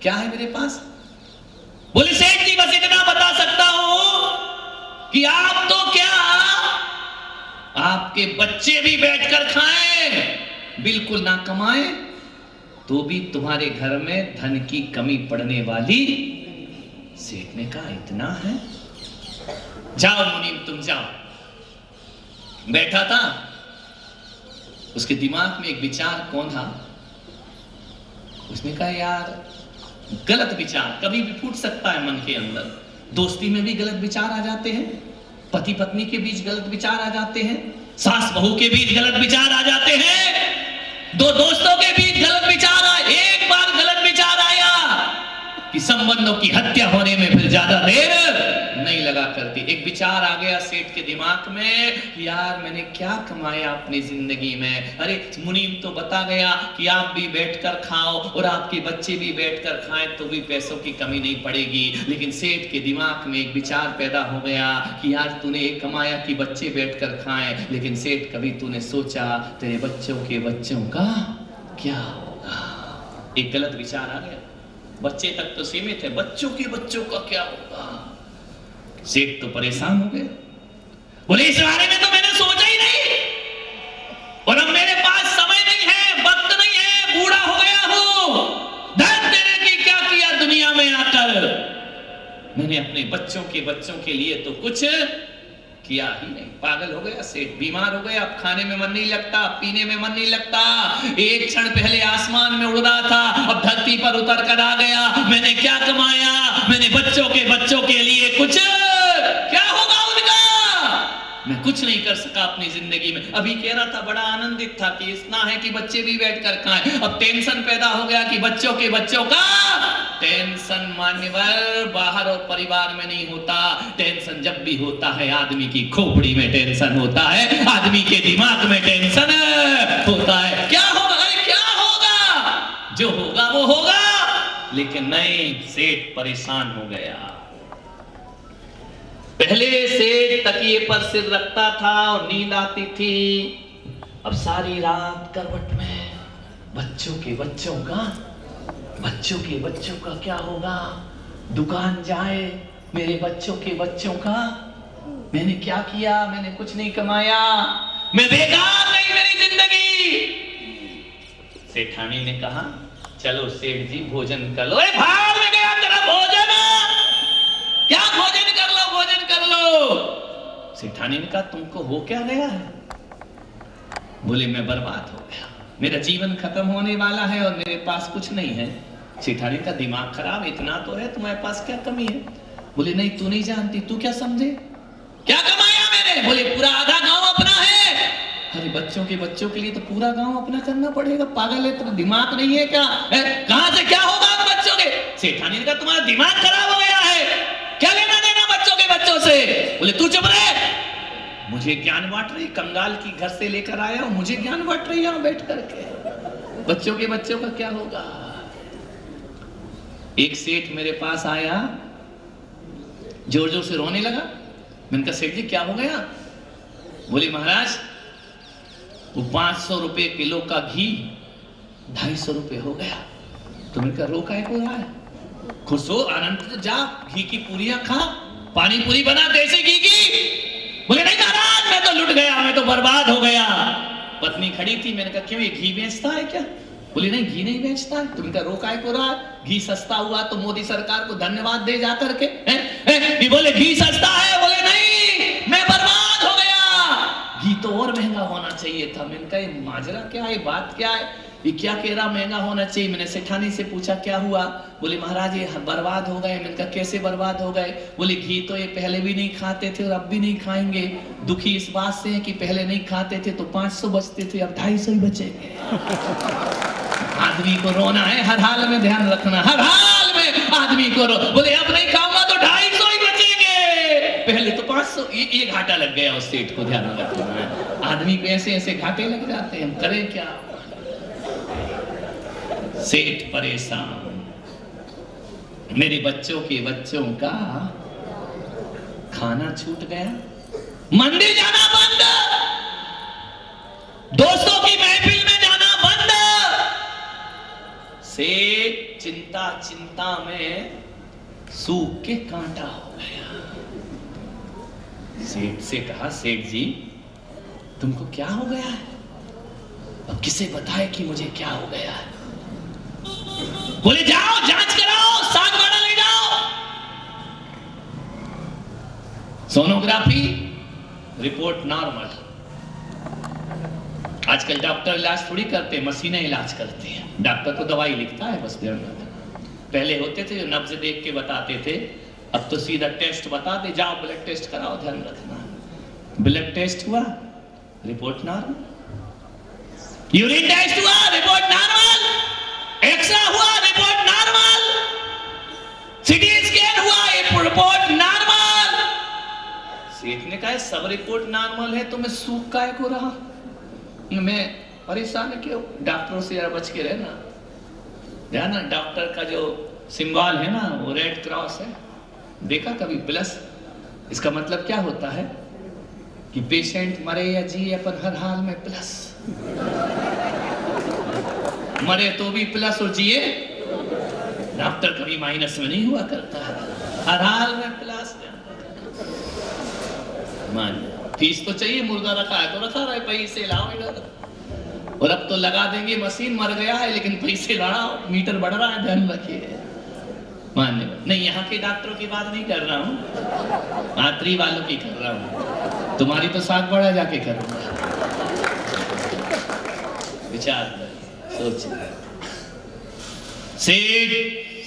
क्या है मेरे पास। बोले सेठ जी बस इतना बता सकता हूं कि आप तो क्या, आपके बच्चे भी बैठकर खाएं, बिल्कुल ना कमाएं, तो भी तुम्हारे घर में धन की कमी पड़ने वाली। सेठ ने कहा इतना है, जाओ मुनीम तुम जाओ। बैठा था, उसके दिमाग में एक विचार कौन था। उसने कहा यार, गलत विचार कभी भी फूट सकता है मन के अंदर। दोस्ती में भी गलत विचार आ जाते हैं, पति पत्नी के बीच गलत विचार आ जाते हैं, सास बहू के बीच गलत विचार आ जाते हैं, दो दोस्तों के बीच गलत विचार आए। एक बार गलत विचार आया कि संबंधों की हत्या होने में फिर ज्यादा देर नहीं लगा करती। एक विचार आ गया सेठ के दिमाग में, यार मैंने क्या कमाया अपनी जिंदगी में। अरे मुनीम तो बता गया कि आप भी बैठकर खाओ और आपके बच्चे भी बैठकर खाएं, तो भी पैसों की कमी नहीं पड़ेगी। लेकिन सेठ के दिमाग में एक विचार पैदा हो गया कि यार तूने एक कमाया कि बच्चे बैठकर खाएं, लेकिन सेठ कभी तूने सोचा तेरे बच्चों के बच्चों का क्या होगा। एक गलत विचार आ गया। बच्चे तक तो सीमित है, बच्चों के बच्चों का क्या होगा। सेठ तो परेशान हो गए, बोले इस बारे में तो मैंने सोचा ही नहीं, और अब मेरे पास समय नहीं है, वक्त नहीं है, बूढ़ा हो गया हूं। धन देने की क्या किया दुनिया में आकर। मैंने अपने बच्चों के लिए तो कुछ किया ही नहीं, पागल हो गया सेठ, बीमार हो गया, अब खाने में मन नहीं लगता, पीने में मन नहीं लगता। एक क्षण पहले आसमान में उड़ रहा था, अब धरती पर उतर कर आ गया। मैंने क्या कमाया, मैंने बच्चों के लिए कुछ, क्या होगा उनका? मैं कुछ नहीं कर सका अपनी जिंदगी में। अभी कह रहा था, बड़ा आनंदित था कि इतना है कि बच्चे भी बैठ कर खाएं। अब टेंशन पैदा हो गया कि बच्चों का टेंशन मान्यवर बाहर और परिवार में नहीं होता। टेंशन जब भी होता है आदमी की खोपड़ी में टेंशन होता है, आदमी के दिमाग में टेंशन होता है। क्या होगा? अरे क्या होगा? जो होगा वो होगा। लेकिन नहीं, सेठ परेशान हो गया। पहले सेठ तकिए पर सिर रखता था और नींद आती थी, अब सारी रात करवट में बच्चों का क्या होगा? दुकान जाए, मेरे बच्चों का, मैंने क्या किया? मैंने कुछ नहीं कमाया, मैं बेकार नहीं मेरी जिंदगी। सेठानी ने कहा, चलो सेठ जी भोजन कर लो। अरे भाग में गया तेरा भोजन, क्या भोजन कर लो। सेठानी ने कहा, तुमको हो क्या गया है? बोले, मैं बर्बाद हो गया, मेरा जीवन खत्म होने वाला है और मेरे पास कुछ नहीं है। सेठानी का दिमाग खराब, इतना तो है, तुम्हारे पास क्या कमी है? बोले, नहीं तू नहीं जानती, तू क्या समझे, क्या कमाया मैंने? बोले, पूरा आधा गांव अपना है। अरे बच्चों के लिए तो पूरा गांव अपना करना पड़ेगा, पागल है, तेरा दिमाग नहीं है क्या? कहां से क्या होगा उन बच्चों के? सेठानी ने कहा, तुम्हारा दिमाग खराब हो गया है, क्या लेना देना बच्चों से? बोले, तू चुप रहे, मुझे ज्ञान बांट रही, कंगाल की घर से लेकर आया हूं, मुझे ज्ञान बांट रही यहां बैठ करके। बच्चों का क्या होगा? एक सेठ मेरे पास आया, जोर जोर से रोने लगा। मैंने कहा, सेठ जी क्या हो गया? बोले, महाराज वो 500 रुपए किलो का घी 250 रुपए हो गया। तो मैंने कहा, रो काहे को रहा है? खुश हो, आनंद तो जा, घी की पूरियां खा, पानी पूरी बना देसी घी की। बोले, नहीं महाराज मैं तो लुट गया, मैं तो बर्बाद हो गया। पत्नी खड़ी थी, मैंने कहा, क्यों ये घी बेचता है क्या? बोले, नहीं घी नहीं बेचता है। तो इनका रोका है को रहा, घी सस्ता हुआ तो मोदी सरकार को धन्यवाद दे जा करके। बोले, घी सस्ता है? बोले, नहीं मैं बर्बाद हो गया, घी तो और महंगा होना चाहिए था। मैंने कहा, ये माजरा क्या है, बात क्या है, ये क्या कह रहा महंगा होना चाहिए? मैंने सेठानी से पूछा, क्या हुआ? बोले, महाराज ये बर्बाद हो गए। मैंने कहा, कैसे बर्बाद हो गए? बोले, घी तो ये पहले भी नहीं खाते थे और अब भी नहीं खाएंगे। दुखी इस बात से है कि पहले नहीं खाते थे तो 500 बचते थे, अब 250 ही बचेंगे। आदमी को रोना है, हर हाल में ध्यान रखना, हर हाल में आदमी को रो। बोले, अब नहीं खाऊंगा तो 250 ही बचेंगे, पहले तो 500। ये घाटा लग गया उस सेठ को, ध्यान रखना है। आदमी को ऐसे घाटे लग जाते हैं, हम करें क्या? सेठ परेशान, मेरे बच्चों का खाना छूट गया, मंदिर जाना बंद, दोस्तों की महफिल में जाना बंद। सेठ चिंता में सूख के कांटा हो गया। सेठ से कहा, सेठ जी तुमको क्या हो गया है? अब किसे बताए कि मुझे क्या हो गया है? बोले, जाओ जांच कराओ, सागवाड़ा ले जाओ, सोनोग्राफी रिपोर्ट नॉर्मल। आजकल डॉक्टर इलाज थोड़ी करते, मशीनें इलाज करती हैं। डॉक्टर को दवाई लिखता है बस, ध्यान रखना। पहले होते थे जो नब्ज देख के बताते थे, अब तो सीधा टेस्ट बता दे, जाओ ब्लड टेस्ट कराओ, ध्यान रखना। ब्लड टेस्ट हुआ, रिपोर्ट नॉर्मल। यूरिन टेस्ट हुआ, रिपोर्ट नॉर्मल। एक्सरा हुआ, रिपोर्ट नॉर्मल। सीटी स्कैन हुआ, रिपोर्ट नॉर्मल। सेठ ने कहा, सब रिपोर्ट नॉर्मल है तो मैं सूख काहे को रहा? मैं परेशान क्यों? डॉक्टरों से जरा बच के रहना। ध्यान, डॉक्टर का जो सिंबल है ना, वो रेड क्रॉस है, देखा कभी? प्लस। इसका मतलब क्या होता है कि पेशेंट मरे या जिए, अपन हर हाल में प्लस। मरे तो भी प्लस और जिए, डॉक्टर कभी माइनस में नहीं हुआ करता है, हर हाल में प्लस। मान फीस तो चाहिए, मुर्गा रखा है तो रखा रहे, पैसे लाओ इधर। और अब तो लगा देंगे मशीन, मर गया है लेकिन पैसे बढ़ाओ, मीटर बढ़ रहा है, ध्यान रखिए। मान्य नहीं, यहाँ के डॉक्टरों की बात नहीं कर रहा हूँ, आत्री वालों की कर रहा हूँ। तुम्हारी तो साग बड़ा जाके करूंगा। विचार सोच, सेठ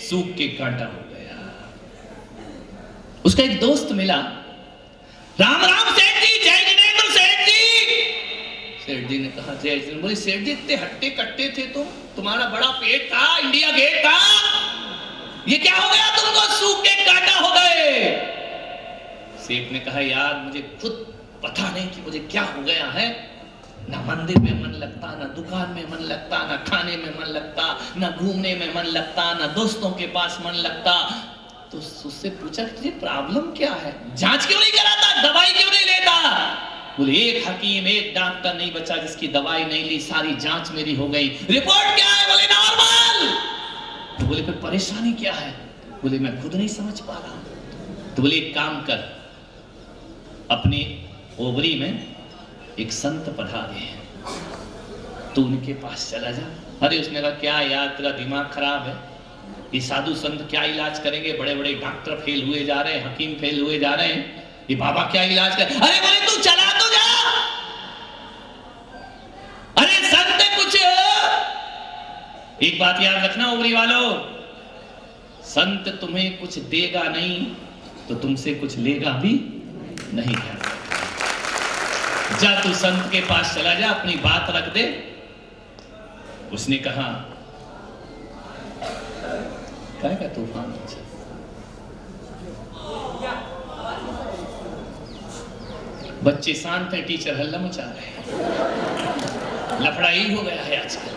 सूख के कांटा हो गया। उसका एक दोस्त मिला, राम राम सेठ जी, जय जिनेंद्र सेठ जी। सेठ जी ने कहा जय जिनेंद्र। बोले सेठ जी इतने हट्टे कट्टे थे तुम, तुम्हारा बड़ा पेट था, इंडिया गेट था, ये क्या हो गया तुमको, सूख के कांटा हो गए। सेठ ने कहा यार मुझे खुद पता नहीं कि मुझे क्या हो गया है, ना मंदिर में मन लगता, ना दुकान में मन लगता, ना खाने में मन लगता, ना घूमने में मन लगता, ना दोस्तों के पास मन लगता। तो उससे पूछा कि प्रॉब्लम क्या है, जांच क्यों नहीं कराता, दवाई क्यों नहीं लेता। बोले एक हकीम एक डॉक्टर नहीं बचा जिसकी दवाई नहीं ली, सारी जांच मेरी हो गई। रिपोर्ट क्या है, बोले नॉर्मल। तो बोले फिर परेशानी क्या है, बोले मैं खुद नहीं समझ पा रहा। तो बोले एक काम कर, अपने ओवरी में एक संत पधारे हैं, तो उनके पास चला जा। अरे उसने कहा क्या यार तेरा दिमाग खराब है, ये साधु संत क्या इलाज करेंगे, बड़े बड़े डॉक्टर फेल हुए जा रहे हैं, हकीम फेल हुए जा रहे हैं, ये बाबा क्या इलाज कर। अरे बोले तू चला तो जा, अरे संत कुछ। एक बात याद रखना ओवरी वालों, संत तुम्हें कुछ देगा नहीं तो तुमसे कुछ लेगा भी नहीं है। जा तू संत के पास चला जा, अपनी बात रख दे। उसने कहा क्या का तूफान, बच्चे शांत हैं, टीचर हल्ला मचा रहे हैं, लफड़ा ही हो गया है आजकल।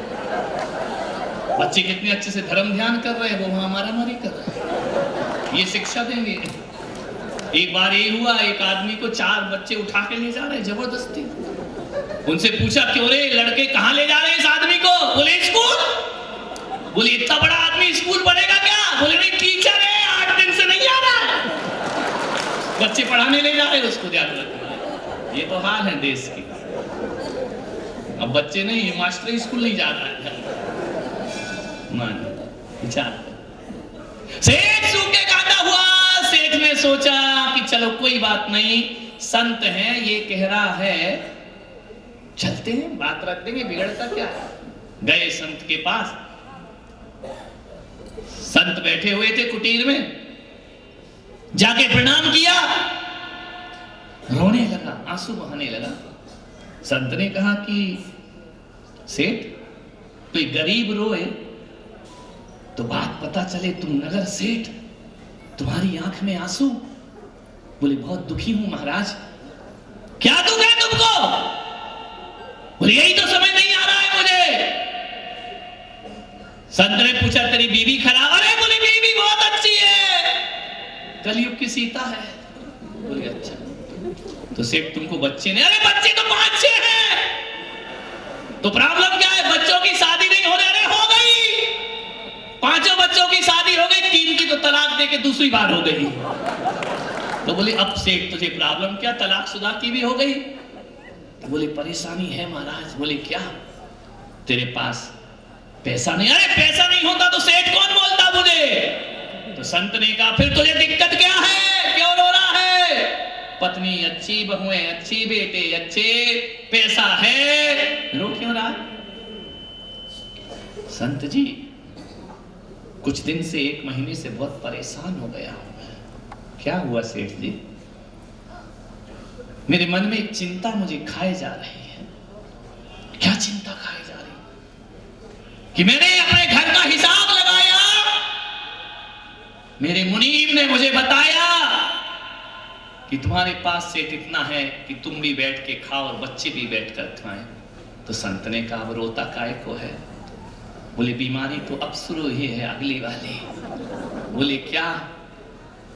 बच्चे कितने अच्छे से धर्म ध्यान कर रहे हैं, वो वहां मारामारी कर रहे हैं, ये शिक्षा देंगे। एक बार ये हुआ, एक आदमी को 4 बच्चे उठा के ले जा रहे हैं जबरदस्ती। उनसे पूछा क्यों रे लड़के कहां ले जा रहे हैं इस आदमी को, बोले स्कूल। बोले इतना बड़ा आदमी स्कूल पढ़ेगा क्या, बोले नहीं टीचर है, 8 दिन से नहीं आ रहा। बच्चे पढ़ाने ले जा रहे हैं उसको, ध्यान रखना। ये तो हाल है देश की। अब बच्चे नहीं, मास्टर स्कूल नहीं जा रहा है। मान विचार, सेठ सूखे काटा हुआ। सेठ ने सोचा कि चलो कोई बात नहीं, संत है ये कह रहा है, चलते हैं बात रख देंगे, बिगड़ता क्या है। गए संत के पास, संत बैठे हुए थे कुटीर में, जाके प्रणाम किया, रोने लगा, आंसू बहाने लगा। संत ने कहा कि सेठ कोई गरीब रोए तो बात पता चले, तुम नगर सेठ, तुम्हारी आंख में आंसू। बोले बहुत दुखी हूं महाराज। क्या दुख है तुमको, बोले यही तो समझ नहीं आ रहा है मुझे। संत ने पूछा तेरी बीवी खराब, अरे बोले बीवी बहुत अच्छी है, कलयुग की सीता है। बोले अच्छा। तो सेठ तुमको बच्चे नहीं, अरे बच्चे तो 5-6 हैं। तो प्रॉब्लम क्या है, बच्चों की शादी नहीं हो रही, अरे हो गई, 5 बच्चों की शादी हो गई, 3 की तो तलाक देके दूसरी बार हो गई। तो बोले अब सेठ तुझे प्रॉब्लम क्या, तलाकशुदा की भी हो गई। तो बोले परेशानी है महाराज। बोले क्या, तेरे पास पैसा नहीं, अरे पैसा नहीं होता तो सेठ कौन बोलता मुझे। तो संत ने कहा फिर तुझे दिक्कत क्या है, क्यों रो रहा है। पत्नी अच्छी, बहुएं अच्छी, बेटे अच्छे, पैसा है, रो क्यों रहा। संत जी कुछ दिन से, 1 महीने से बहुत परेशान हो गया हूं। क्या हुआ सेठ जी, मेरे मन में एक चिंता मुझे खाए जा रही है। क्या चिंता खाए जा रही, कि मैंने अपने घर का हिसाब लगाया, मेरे मुनीम ने मुझे बताया कि तुम्हारे पास सेठ इतना है कि तुम भी बैठ के खाओ और बच्चे भी बैठ कर खाएं। तो संत ने कहा अब रोता काय को है। बोले बीमारी तो अब शुरू ही है अगली वाली। बोले क्या,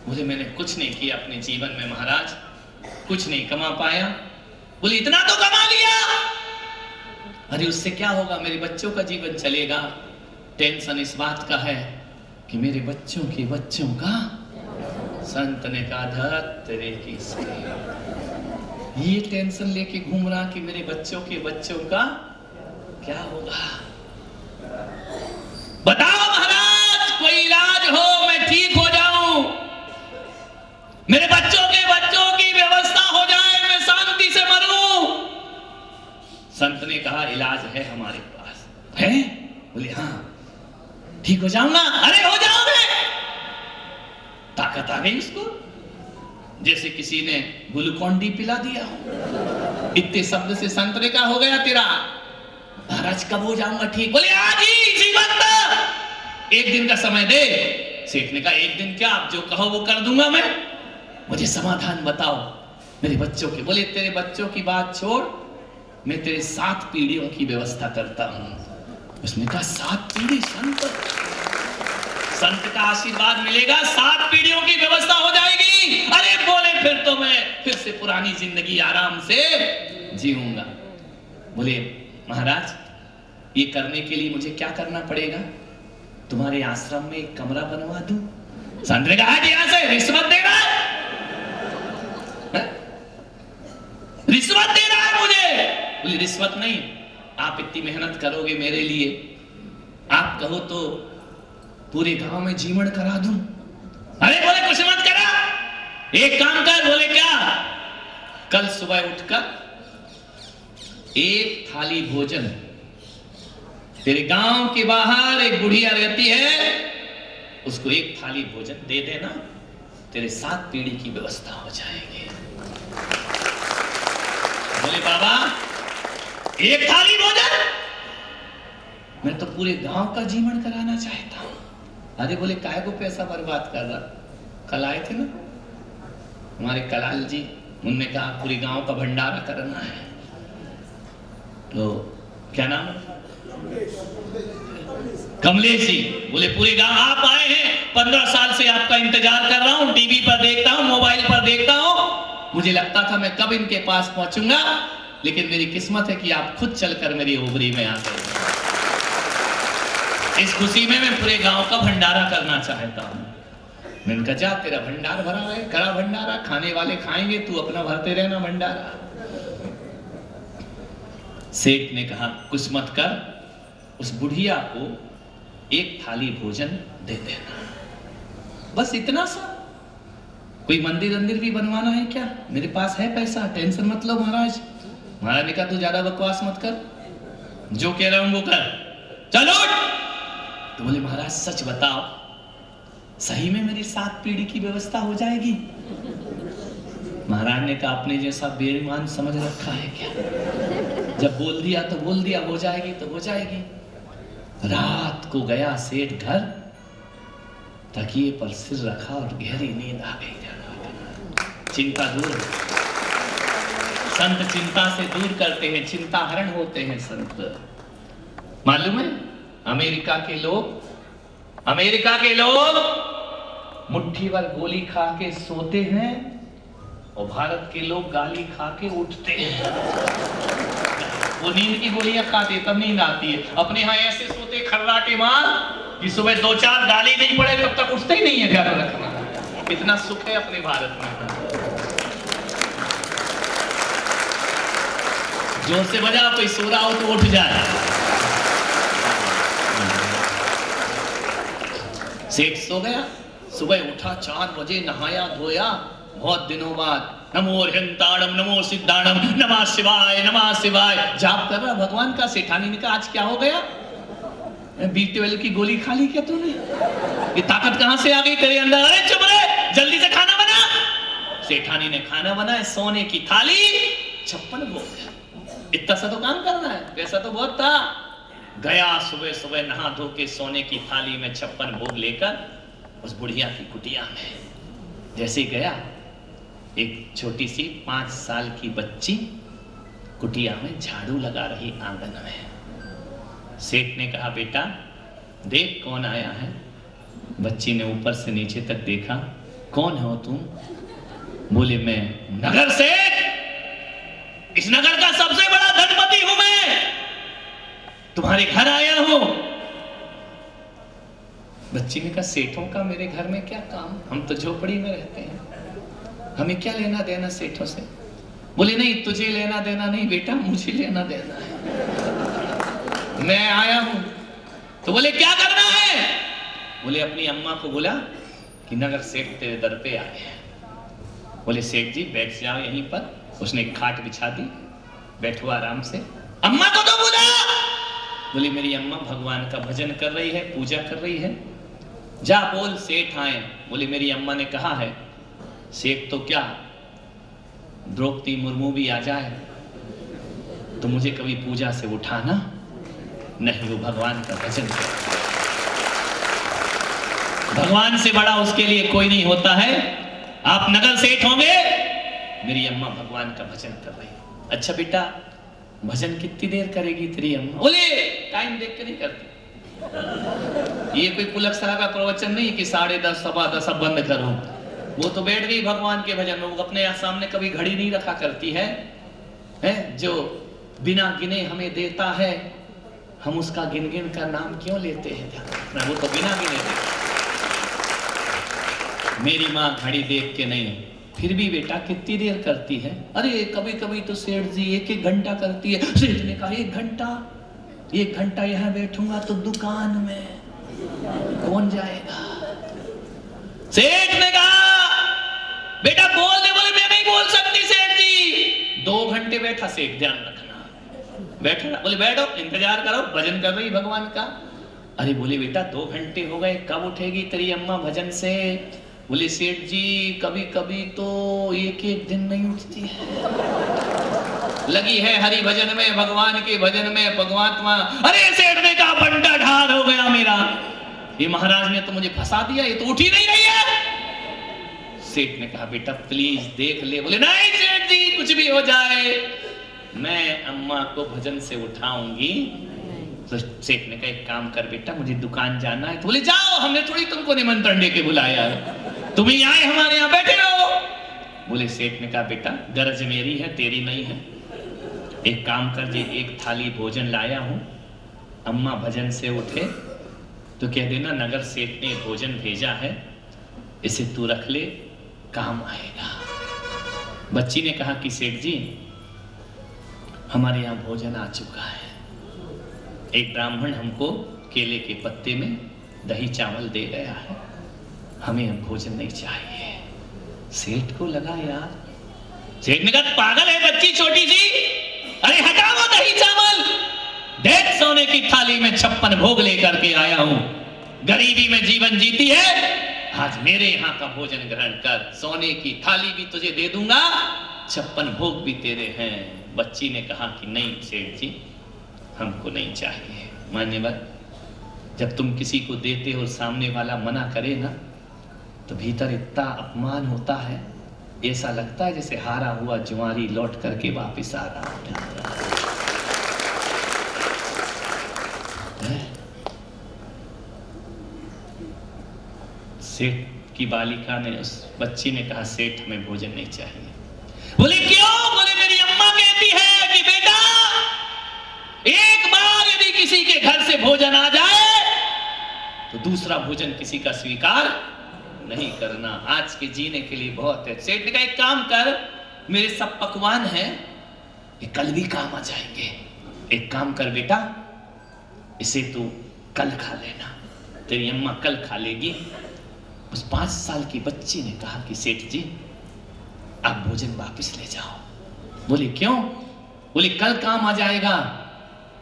बोले मैंने कुछ नहीं किया अपने जीवन में महाराज, कुछ नहीं कमा पाया। बोले इतना तो कमा लिया, अरे उससे क्या होगा, मेरे बच्चों का जीवन चलेगा। टेंशन इस बात का है कि मेरे बच्चों के बच्चों का। संत ने कहा धत तेरे की, ये टेंशन लेके घूम रहा कि मेरे बच्चों के बच्चों का क्या होगा। बताओ महाराज कोई इलाज हो, मैं ठीक हो जाऊं, मेरे बच्चों के बच्चों की व्यवस्था हो जाए, मैं शांति बोले हाँ ठीक हो जाऊंगा। अरे हो जाओगे। ताकत आ गई उसको, जैसे किसी ने ग्लूकोन डी पिला दिया हो। इतने शब्द से संतरे का हो गया तेरा। महाराज कब हो जाऊंगा ठीक? बोले आज ही, इसी वक्त, एक दिन का समय दे। सेठ ने कहा एक दिन क्या, आप जो कहो वो कर दूंगा मैं, मुझे समाधान बताओ मेरे बच्चों के। बोले तेरे बच्चों की बात छोड़, मैं तेरे 7 पीढ़ियों की व्यवस्था करता हूं। उसने कहा 7 पीढ़ी? संत का आशीर्वाद मिलेगा, 7 पीढ़ियों की व्यवस्था हो जाएगी। अरे बोले फिर तो मैं फिर से पुरानी जिंदगी आराम से जीऊंगा। बोले महाराज ये करने के लिए मुझे क्या करना पड़ेगा? तुम्हारे आश्रम में एक कमरा बनवा दूं? संत ने कहा यहां से रिश्वत दे रहा है, रिश्वत दे रहा है मुझे। बोले रिश्वत नहीं, आप इतनी मेहनत करोगे मेरे लिए, आप कहो तो पूरे गांव में जीवण करा दूं। अरे बोले कुछ मत करा, एक काम कर। बोले क्या? कल सुबह उठकर एक थाली भोजन, तेरे गांव के बाहर एक बुढ़िया रहती है, उसको एक थाली भोजन दे देना, तेरे 7 पीढ़ी की व्यवस्था हो जाएगी। बोले बाबा एक थाली भोजन? मैं तो पूरे गांव का जीवन कराना चाहता हूं। अरे बोले काहे को पैसा बर्बाद कर रहा? कल आए थे ना हमारे कलाल जी, उनने कहा पूरे गांव का भंडारा करना है। तो क्या नाम है? कमलेश जी। बोले पूरे गांव आप आए हैं, 15 साल से आपका इंतजार कर रहा हूं, टीवी पर देखता हूं, मोबाइल पर देखता हूं, मुझे लगता था मैं कब इनके पास पहुंचूंगा, लेकिन मेरी किस्मत है कि आप खुद चलकर मेरी ओबरी में आ गए। इस खुशी में मैं पूरे गांव का भंडारा करना चाहता हूं। मैंने कहा जा तेरा भंडार भरा है, करा भंडारा, खाने वाले खाएंगे, तू अपना भरते रहना भंडारा। सेठ ने कहा कुछ मत कर, उस बुढ़िया को एक थाली भोजन दे देना, बस इतना सा। कोई मंदिर अंदिर भी बनवाना है क्या? मेरे पास है पैसा, टेंशन मत लो महाराज। महाराज ने कहा तू ज्यादा बकवास मत कर, जो कह रहा हूं वो कर, चलो। तो बोले महाराज सच बताओ, सही में मेरी 7 पीढ़ी की व्यवस्था हो जाएगी? महाराज ने कहा अपने जैसा बेईमान समझ रखा है क्या? जब बोल दिया तो बोल दिया, हो जाएगी तो हो जाएगी। रात को गया सेठ घर, तकिए पर सिर रखा और गहरी नींद आ गई। चिंता दूर, संत चिंता से दूर करते हैं, चिंता हरण होते हैं संत। मालूम है अमेरिका के लोग मुट्ठी भर गोली खा के सोते हैं और भारत के लोग गाली खा के उठते हैं। वो नींद की गोलियां खाते तब नींद आती है, अपने यहाँ ऐसे सोते खर्राटे मार कि सुबह 2-4 गाली नहीं पड़े तब तक उठते ही नहीं है। ध्यान रखना, कितना सुख है अपने भारत में। जोर से बजाओ, कोई सो रहा हो तो उठ जाए। सेठ सो गया, सुबह उठा 4 बजे, नहाया धोया, बहुत दिनों बाद नमो हरिहंताणम नमो सिद्धाणम नमः शिवाय नमः शिवाय जाप कर रहा भगवान का। सेठानी ने कहा आज क्या हो गया? B12 की गोली खा ली क्या तूने? ये ताकत कहां से आ गई तेरे अंदर? अरे चुप रहे, जल्दी से खाना बना। सेठानी ने खाना बनाया, सोने की थाली, 56 भोग। इतना सा तो काम करना है, पैसा तो बहुत था। गया सुबह सुबह नहा धो के सोने की थाली में 56 भोग लेकर उस बुढ़िया की कुटिया में जैसे गया, एक छोटी सी 5 साल की बच्ची कुटिया में झाड़ू लगा रही आंगन में। सेठ ने कहा बेटा देख कौन आया है। बच्ची ने ऊपर से नीचे तक देखा, कौन हो तुम? बोले मैं नगर सेठ, इस नगर का सबसे बड़ा धनपति हूं मैं, तुम्हारे घर आया हूं। बच्ची ने कहा सेठों का मेरे घर में क्या काम, हम तो झोपड़ी में रहते हैं, हमें क्या लेना देना सेठों से। बोले नहीं तुझे लेना देना नहीं बेटा, मुझे लेना देना है, मैं आया हूं। तो बोले क्या करना है? बोले अपनी अम्मा को बोला कि नगर सेठ तेरे दर पे आए हैं। बोले सेठ जी बैठ जाओ यहीं पर। उसने एक खाट बिछा दी, बैठो आराम से। अम्मा को तो बोला बोली मेरी अम्मा भगवान का भजन कर रही है, पूजा कर रही है, जा बोल सेठ आए। बोली मेरी अम्मा ने कहा है सेठ तो क्या द्रौपदी मुर्मू भी आ जाए तो मुझे कभी पूजा से उठाना नहीं, वो भगवान का भजन कर। भगवान से बड़ा उसके लिए कोई नहीं होता है। आप नगर सेठ होंगे, मेरी अम्मा भगवान का भजन कर रही है। अच्छा बेटा भजन कितनी देर करेगी तेरी अम्मा? बोले टाइम देख के नहीं करती। ये कोई पुलकसरा का प्रवचन नहीं कि 10:30 10:15 अब बंद करो। वो तो बैठ गई भगवान के भजन में। वो अपने सामने कभी घड़ी नहीं रखा करती है, जो बिना गिने हमें देता है, हम उसका गिन गिन का नाम क्यों लेते हैं? वो तो बिना गिने देता। मेरी माँ घड़ी देख के नहीं, फिर भी बेटा कितनी देर करती है? अरे कभी कभी तो सेठ जी 1-1 घंटा करती है। सेठ ने कहा 1 घंटा यहाँ बैठूंगा तो दुकान में कौन जाएगा? सेठ ने कहा बेटा बोल दे। बोले मैं नहीं बोल सकती सेठ जी। 2 घंटे बैठा सेठ, ध्यान रखना बैठा। बोले बैठो इंतजार करो, भजन कर रही भगवान का। अरे बोले बेटा 2 घंटे हो गए, कब उठेगी तेरी अम्मा भजन से? बोले सेठ जी कभी कभी तो 1-1 दिन नहीं उठती है, लगी है हरि भजन में, भगवान के भजन में, परमात्मा। अरे सेठ ने कहा बंटा ढाल हो गया मेरा, ये महाराज ने तो मुझे फंसा दिया, ये तो उठ ही नहीं रही है। सेठ ने कहा बेटा प्लीज देख ले। बोले नहीं सेठ जी कुछ भी हो जाए मैं अम्मा को भजन से उठाऊंगी। तो सेठ ने कहा एक काम कर बेटा मुझे दुकान जाना है। तो बोले जाओ, हमने थोड़ी तुमको निमंत्रण दे के बुलाया है, तुम ही आए हमारे यहाँ बैठे रहो। बोले सेठ ने कहा बेटा गरज मेरी है तेरी नहीं है, एक काम कर जे 1 थाली भोजन लाया हूं, अम्मा भजन से उठे तो कह देना नगर सेठ ने भोजन भेजा है, इसे तू रख ले काम आएगा। बच्ची ने कहा कि सेठ जी हमारे यहाँ भोजन आ चुका है, एक ब्राह्मण हमको केले के पत्ते में दही चावल दे गया है, हमें भोजन नहीं चाहिए। सेठ को लगा यार, सेठ ने कहा पागल है बच्ची छोटी सी, अरे हटाओ दही चावल, देख सोने की थाली में 56 भोग लेकर के आया हूं, गरीबी में जीवन जीती है, आज मेरे यहाँ का भोजन ग्रहण कर, सोने की थाली भी तुझे दे दूंगा, 56 भोग भी तेरे हैं। बच्ची ने कहा कि नहीं सेठ जी हमको नहीं चाहिए। मान्यवर जब तुम किसी को देते हो सामने वाला मना करे ना तो भीतर इतना अपमान होता है, ऐसा लगता है जैसे हारा हुआ जुआरी लौट करके वापिस आ रहा है। सेठ की बालिका ने, उस बच्ची ने कहा सेठ हमें भोजन नहीं चाहिए। बोले क्यों? बोले मेरी अम्मा कहती है कि बेटा एक बार यदि किसी के घर से भोजन आ जाए तो दूसरा भोजन किसी का स्वीकार नहीं करना, आज के जीने के लिए बहुत है। सेठ ने कहा एक काम कर, मेरे सब पकवान हैं ये कल भी काम आ जाएंगे, एक काम कर बेटा इसे तू कल खा लेना, तेरी अम्मा कल खा लेगी। उस 5 साल की बच्ची ने कहा कि सेठ जी आप भोजन वापस ले जाओ। बोले क्यों? बोले कल काम आ जाएगा।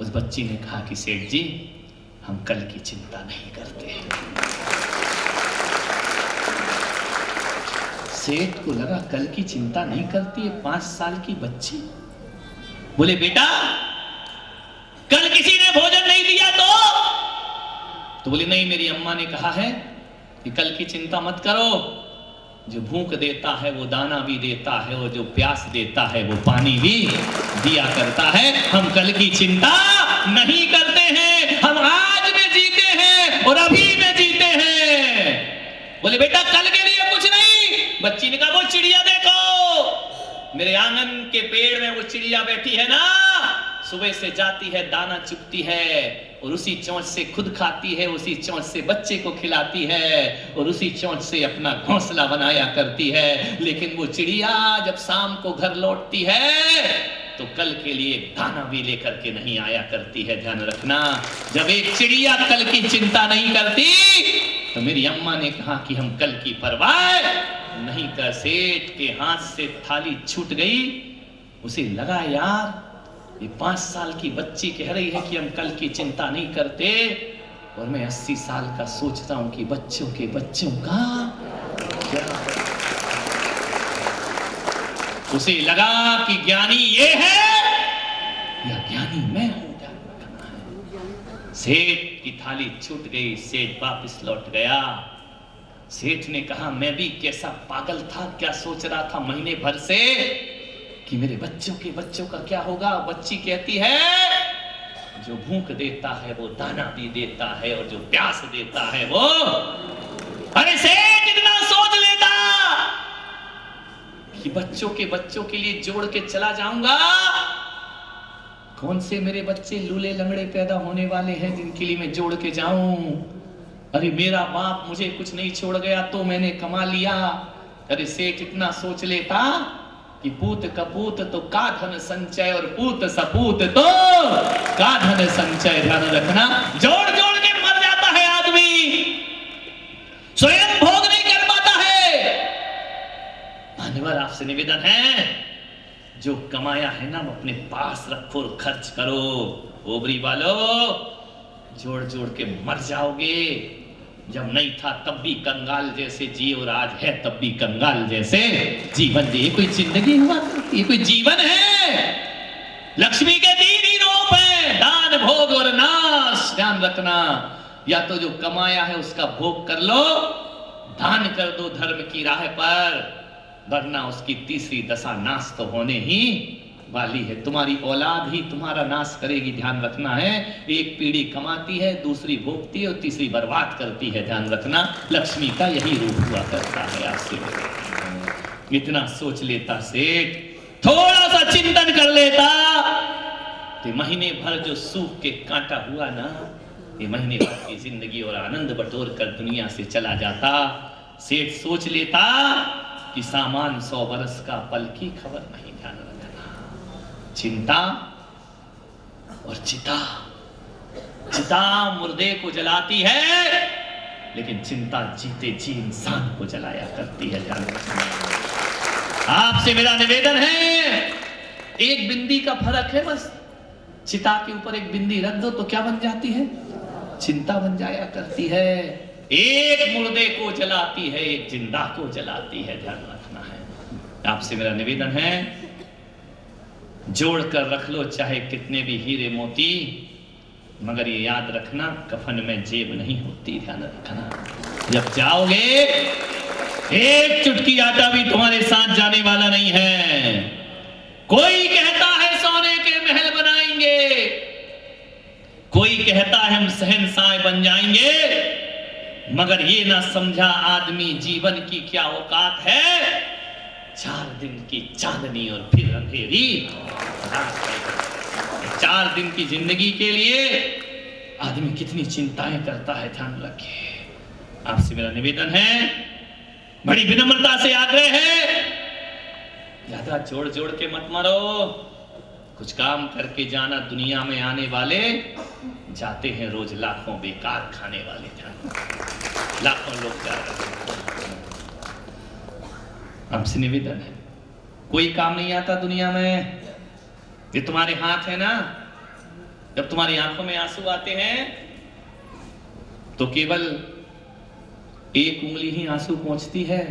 उस बच्ची ने कहा कि सेठ जी हम कल की चिंता नहीं करते। सेठ को लगा कल की चिंता नहीं करती है 5 साल की बच्ची। बोले बेटा कल किसी ने भोजन नहीं दिया तो बोले नहीं मेरी अम्मा ने कहा है कि कल की चिंता मत करो, जो भूख देता है वो दाना भी देता है और जो प्यास देता है वो पानी भी दिया करता है, हम कल की चिंता नहीं करते हैं, हम आज में जीते हैं और अभी में जीते हैं। बोले बेटा कल के लिए कुछ नहीं। बच्ची ने कहा वो चिड़िया देखो, मेरे आंगन के पेड़ में वो चिड़िया बैठी है ना, सुबह से जाती है दाना चुगती है और उसी चोंच से खुद खाती है, उसी चोंच से बच्चे को खिलाती है और उसी चोंच से अपना घोंसला बनाया करती है। लेकिन वो चिड़िया जब शाम को घर लौटती है तो कल के लिए दाना भी लेकर के नहीं आया करती है। ध्यान रखना, जब एक चिड़िया कल की चिंता नहीं करती तो मेरी अम्मा ने कहा कि हम कल की परवाह नहीं कर। सेठ के हाथ से थाली छूट गई, उसे लगा यार ये 5 साल की बच्ची कह रही है कि हम कल की चिंता नहीं करते, और मैं 80 साल का सोचता हूं कि बच्चों के बच्चों का क्या। उसे लगा कि ज्ञानी ये है या ज्ञानी मैं हूं। सेठ की थाली छूट गई, सेठ वापस लौट गया। सेठ ने कहा मैं भी कैसा पागल था, क्या सोच रहा था महीने भर से कि मेरे बच्चों के बच्चों का क्या होगा। बच्ची कहती है जो भूख देता है वो दाना भी देता है, और जो प्यास देता है वो। अरे सेठ इतना सोच लेता कि बच्चों के बच्चों के लिए जोड़ के चला जाऊंगा, कौन से मेरे बच्चे लूले लंगड़े पैदा होने वाले हैं जिनके लिए मैं जोड़ के जाऊं। अरे मेरा बाप मुझे कुछ नहीं छोड़ गया तो मैंने कमा लिया। अरे सेठ इतना सोच लेता कि पूत कपूत तो का धन संचय, और पूत सपूत तो का धन संचय। ध्यान रखना, जोड़ जोड़ के मर जाता है आदमी, स्वयं भोग नहीं कर पाता है। मान्यवर आपसे निवेदन है, जो कमाया है ना वो अपने पास रखो और खर्च करो। ओबरी वालों, जोड़ जोड़ के मर जाओगे। जब नहीं था तब भी कंगाल जैसे जी, और आज है तब भी कंगाल जैसे जीवन जी। ये कोई जिंदगी हुआ? ये कोई जीवन है? लक्ष्मी के 3 ही रूप हैं, दान भोग और नाश। ध्यान रखना, या तो जो कमाया है उसका भोग कर लो, दान कर दो धर्म की राह पर, वरना उसकी तीसरी दशा नाश तो होने ही वाली है। तुम्हारी औलाद ही तुम्हारा नाश करेगी। ध्यान रखना है, एक पीढ़ी कमाती है, दूसरी भोगती है और तीसरी बर्बाद करती है। ध्यान रखना, लक्ष्मी का यही रूप हुआ करता है। आपसे इतना सोच लेता सेठ, थोड़ा सा चिंतन कर लेता, तो महीने भर जो सूख के कांटा हुआ ना, ये महीने भर की जिंदगी और आनंद बटोर कर दुनिया से चला जाता। सेठ सोच लेता कि सामान 100 बरस का, पल की खबर नहीं। ध्यान रखना, चिंता और चिता, चिता मुर्दे को जलाती है, लेकिन चिंता जीते जी इंसान को जलाया करती है। ध्यान रखना, आपसे मेरा निवेदन है, एक बिंदी का फर्क है बस। चिता के ऊपर एक बिंदी रख दो तो क्या बन जाती है? चिंता बन जाया करती है। एक मुर्दे को जलाती है, एक जिंदा को जलाती है। ध्यान रखना है, आपसे मेरा निवेदन है, जोड़ कर रख लो चाहे कितने भी हीरे मोती, मगर ये याद रखना कफन में जेब नहीं होती। ध्यान रखना, जब जाओगे एक चुटकी आटा भी तुम्हारे साथ जाने वाला नहीं है। कोई कहता है सोने के महल बनाएंगे, कोई कहता है हम शहंशाह बन जाएंगे, मगर ये ना समझा आदमी जीवन की क्या औकात है। 4 दिन की चांदनी और फिर अंधेरी। 4 दिन की जिंदगी के लिए आदमी कितनी चिंताएं करता है। ध्यान रखिए, आपसे मेरा निवेदन है, बड़ी विनम्रता से आग्रह है, ज्यादा जोड़ जोड़ के मत मरो। कुछ काम करके जाना। दुनिया में आने वाले जाते हैं रोज लाखों, बेकार खाने वाले। ध्यान, लाखों लोग जा रहे हैं। आपसे निवेदन है, कोई काम नहीं आता दुनिया में। ये तुम्हारे हाथ है ना, जब तुम्हारी आंखों में आंसू आते हैं तो केवल एक उंगली ही आंसू पहुंचती है,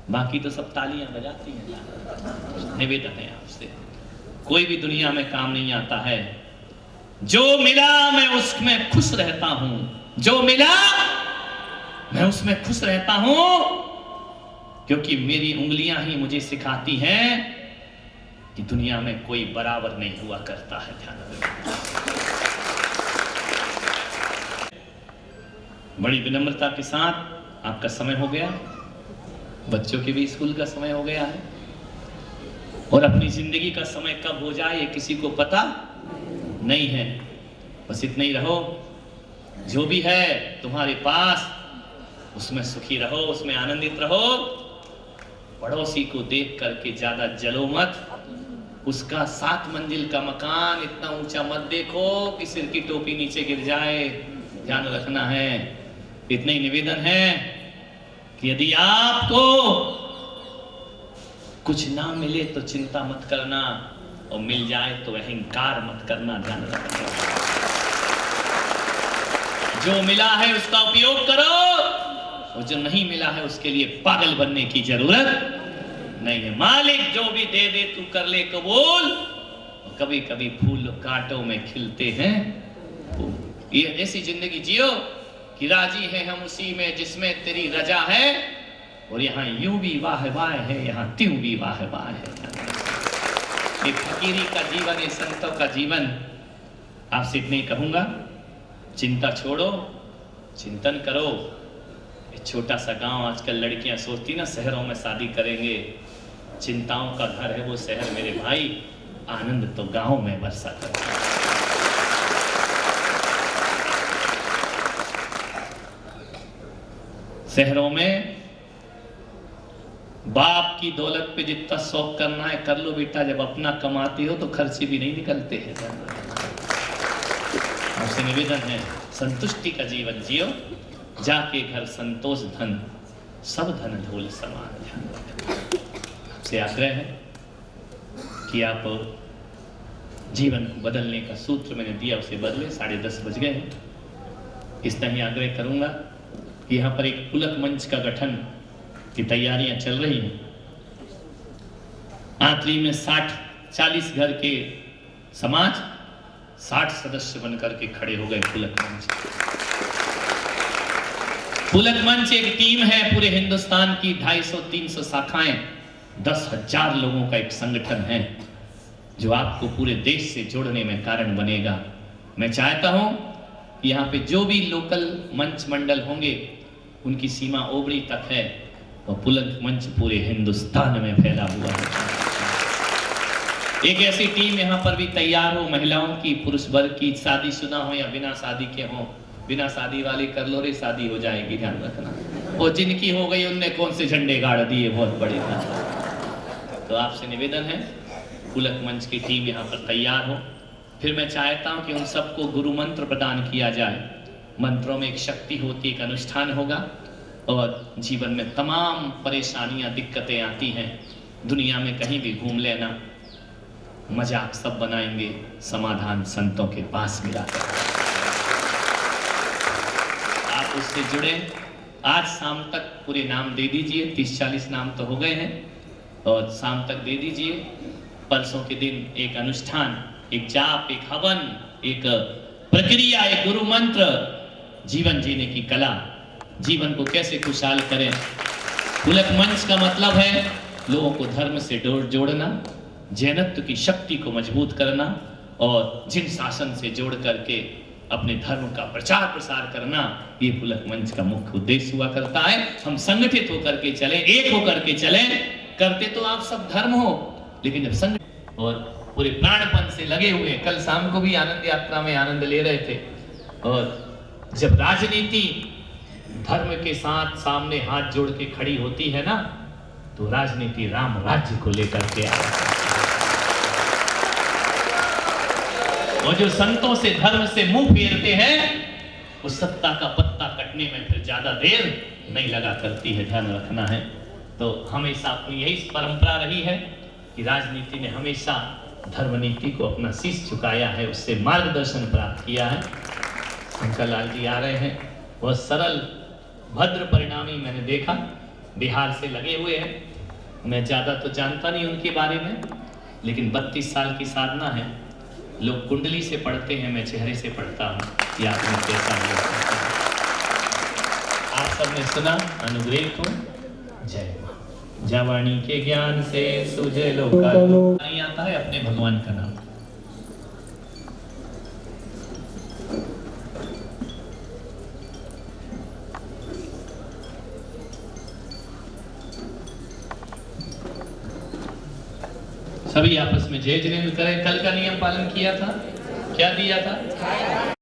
बाकी तो सब तालियां बजाती हैं। निवेदन है आपसे, कोई भी दुनिया में काम नहीं आता है। जो मिला मैं उसमें खुश रहता हूं, जो मिला मैं उसमें खुश रहता हूं, क्योंकि मेरी उंगलियां ही मुझे सिखाती हैं कि दुनिया में कोई बराबर नहीं हुआ करता है। ध्यान रखना, बड़ी विनम्रता के साथ आपका समय हो गया, बच्चों के भी स्कूल का समय हो गया है, और अपनी जिंदगी का समय कब हो जाए ये किसी को पता नहीं है। बस इतना ही रहो, जो भी है तुम्हारे पास उसमें सुखी रहो, उसमें आनंदित रहो। पड़ोसी को देख करके ज्यादा जलो मत, उसका 7 मंजिल का मकान इतना ऊंचा मत देखो कि सिर की टोपी नीचे गिर जाए। ध्यान रखना है, इतना ही निवेदन है कि यदि आपको कुछ ना मिले तो चिंता मत करना, और मिल जाए तो अहंकार मत करना, ध्यान रखना। जो मिला है उसका उपयोग करो, और जो नहीं मिला है उसके लिए पागल बनने की जरूरत नहीं है। मालिक जो भी दे दे तू कर ले कबूल। कभी कभी फूल कांटों में खिलते हैं, ये ऐसी जिंदगी जियो कि राजी है हम उसी में जिसमें तेरी रजा है, और यहाँ यूं भी वाह वाह है, यहाँ त्यों भी वाह वाह है। ये फकीरी का जीवन, ये संतों का जीवन। आपसे इतने ही कहूंगा, चिंता छोड़ो, चिंतन करो। एक छोटा सा गांव, आजकल लड़कियां सोचती ना शहरों में शादी करेंगे, चिंताओं का घर है वो शहर मेरे भाई, आनंद तो गांव में बरसा करता है। शहरों में बाप की दौलत पे जितना शौक करना है कर लो बेटा, जब अपना कमाते हो तो खर्चे भी नहीं निकलते हैं। आपसे निवेदन है, संतुष्टि का जीवन जियो, जाके घर संतोष धन, सब धन धूल समान। आपसे आग्रह है कि आप जीवन को बदलने का सूत्र मैंने दिया उसे बदले। 10:30 बज गए हैं। इतना ही आग्रह करूंगा कि यहाँ पर एक पुलक मंच का गठन की तैयारियां चल रही हैं। आखिरी में 40 घर के समाज 60 सदस्य बनकर के खड़े हो गए। पुलक मंच एक टीम है, पूरे हिंदुस्तान की 250-300 शाखाएं, 10,000 लोगों का एक संगठन है जो आपको पूरे देश से जोड़ने में कारण बनेगा। मैं चाहता हूं कि यहाँ पे जो भी लोकल मंच मंडल होंगे उनकी सीमा ओबड़ी तक है, और पुलक मंच पूरे हिंदुस्तान में फैला हुआ है। एक ऐसी टीम यहाँ पर भी तैयार हो, महिलाओं की, पुरुष वर्ग की, शादीशुदा हो या बिना शादी के हो। बिना शादी वाले कर लो रे, शादी हो जाएगी, ध्यान रखना। वो जिनकी हो गई उनने कौन से झंडे गाड़ दिए, बहुत बड़ी बात। तो आपसे निवेदन है, पुलक मंच की टीम यहाँ पर तैयार हो। फिर मैं चाहता हूँ कि उन सबको गुरु मंत्र प्रदान किया जाए। मंत्रों में एक शक्ति होती, एक अनुष्ठान होगा, और जीवन में तमाम परेशानियां, दिक्कतें आती हैं, दुनिया में कहीं भी घूम लेना, मजाक सब बनाएंगे, समाधान संतों के पास मिला कर। आप उससे जुड़े। आज शाम तक पूरे नाम दे दीजिए, 30-40 नाम तो हो गए हैं, और शाम तक दे दीजिए। परसों के दिन एक अनुष्ठान, एक जाप, एक हवन, एक प्रक्रिया, एक गुरु मंत्र, जीवन जीने की कला, जीवन को कैसे खुशहाल करें। पुलक मंच का मतलब है लोगों को धर्म से जोड़ना, जैनत्व की शक्ति को मजबूत करना, और जिन शासन से जोड़ करके अपने धर्म का प्रचार प्रसार करना। ये पुलक मंच का मुख्य उद्देश्य हुआ करता है। हम संगठित होकर के चले, एक होकर के चले। करते तो आप सब धर्म हो, लेकिन जब संगठित और पूरे प्राणपन से लगे हुए, कल शाम को भी आनंद यात्रा में आनंद ले रहे थे, और जब राजनीति धर्म के साथ सामने हाथ जोड़ के खड़ी होती है ना, तो राजनीति राम राज्य को लेकर के आती है। और जो संतों से, धर्म से मुंह फेरते हैं, उस सत्ता का पत्ता कटने में फिर ज्यादा देर नहीं लगा करती है, ध्यान रखना है। तो हमेशा अपनी यही परंपरा रही है कि राजनीति ने हमेशा धर्म नीति को अपना शीश झुकाया है, उससे मार्गदर्शन प्राप्त किया है। शंकर लाल जी आ रहे हैं, वह सरल भद्र परिणामी मैंने देखा, बिहार से लगे हुए हैं। मैं ज़्यादा तो जानता नहीं उनके बारे में, लेकिन 32 साल की साधना है। लोग कुंडली से पढ़ते हैं, मैं चेहरे से पढ़ता हूँ। या कैसा आप सबने सुना, अनुग्रह को जय मां। जवानी के ज्ञान से सुझे लोका नहीं आता है अपने भगवान का नाम। सभी आपस में जय जिनेंद्र करें। कल का नियम पालन किया था, क्या दिया था?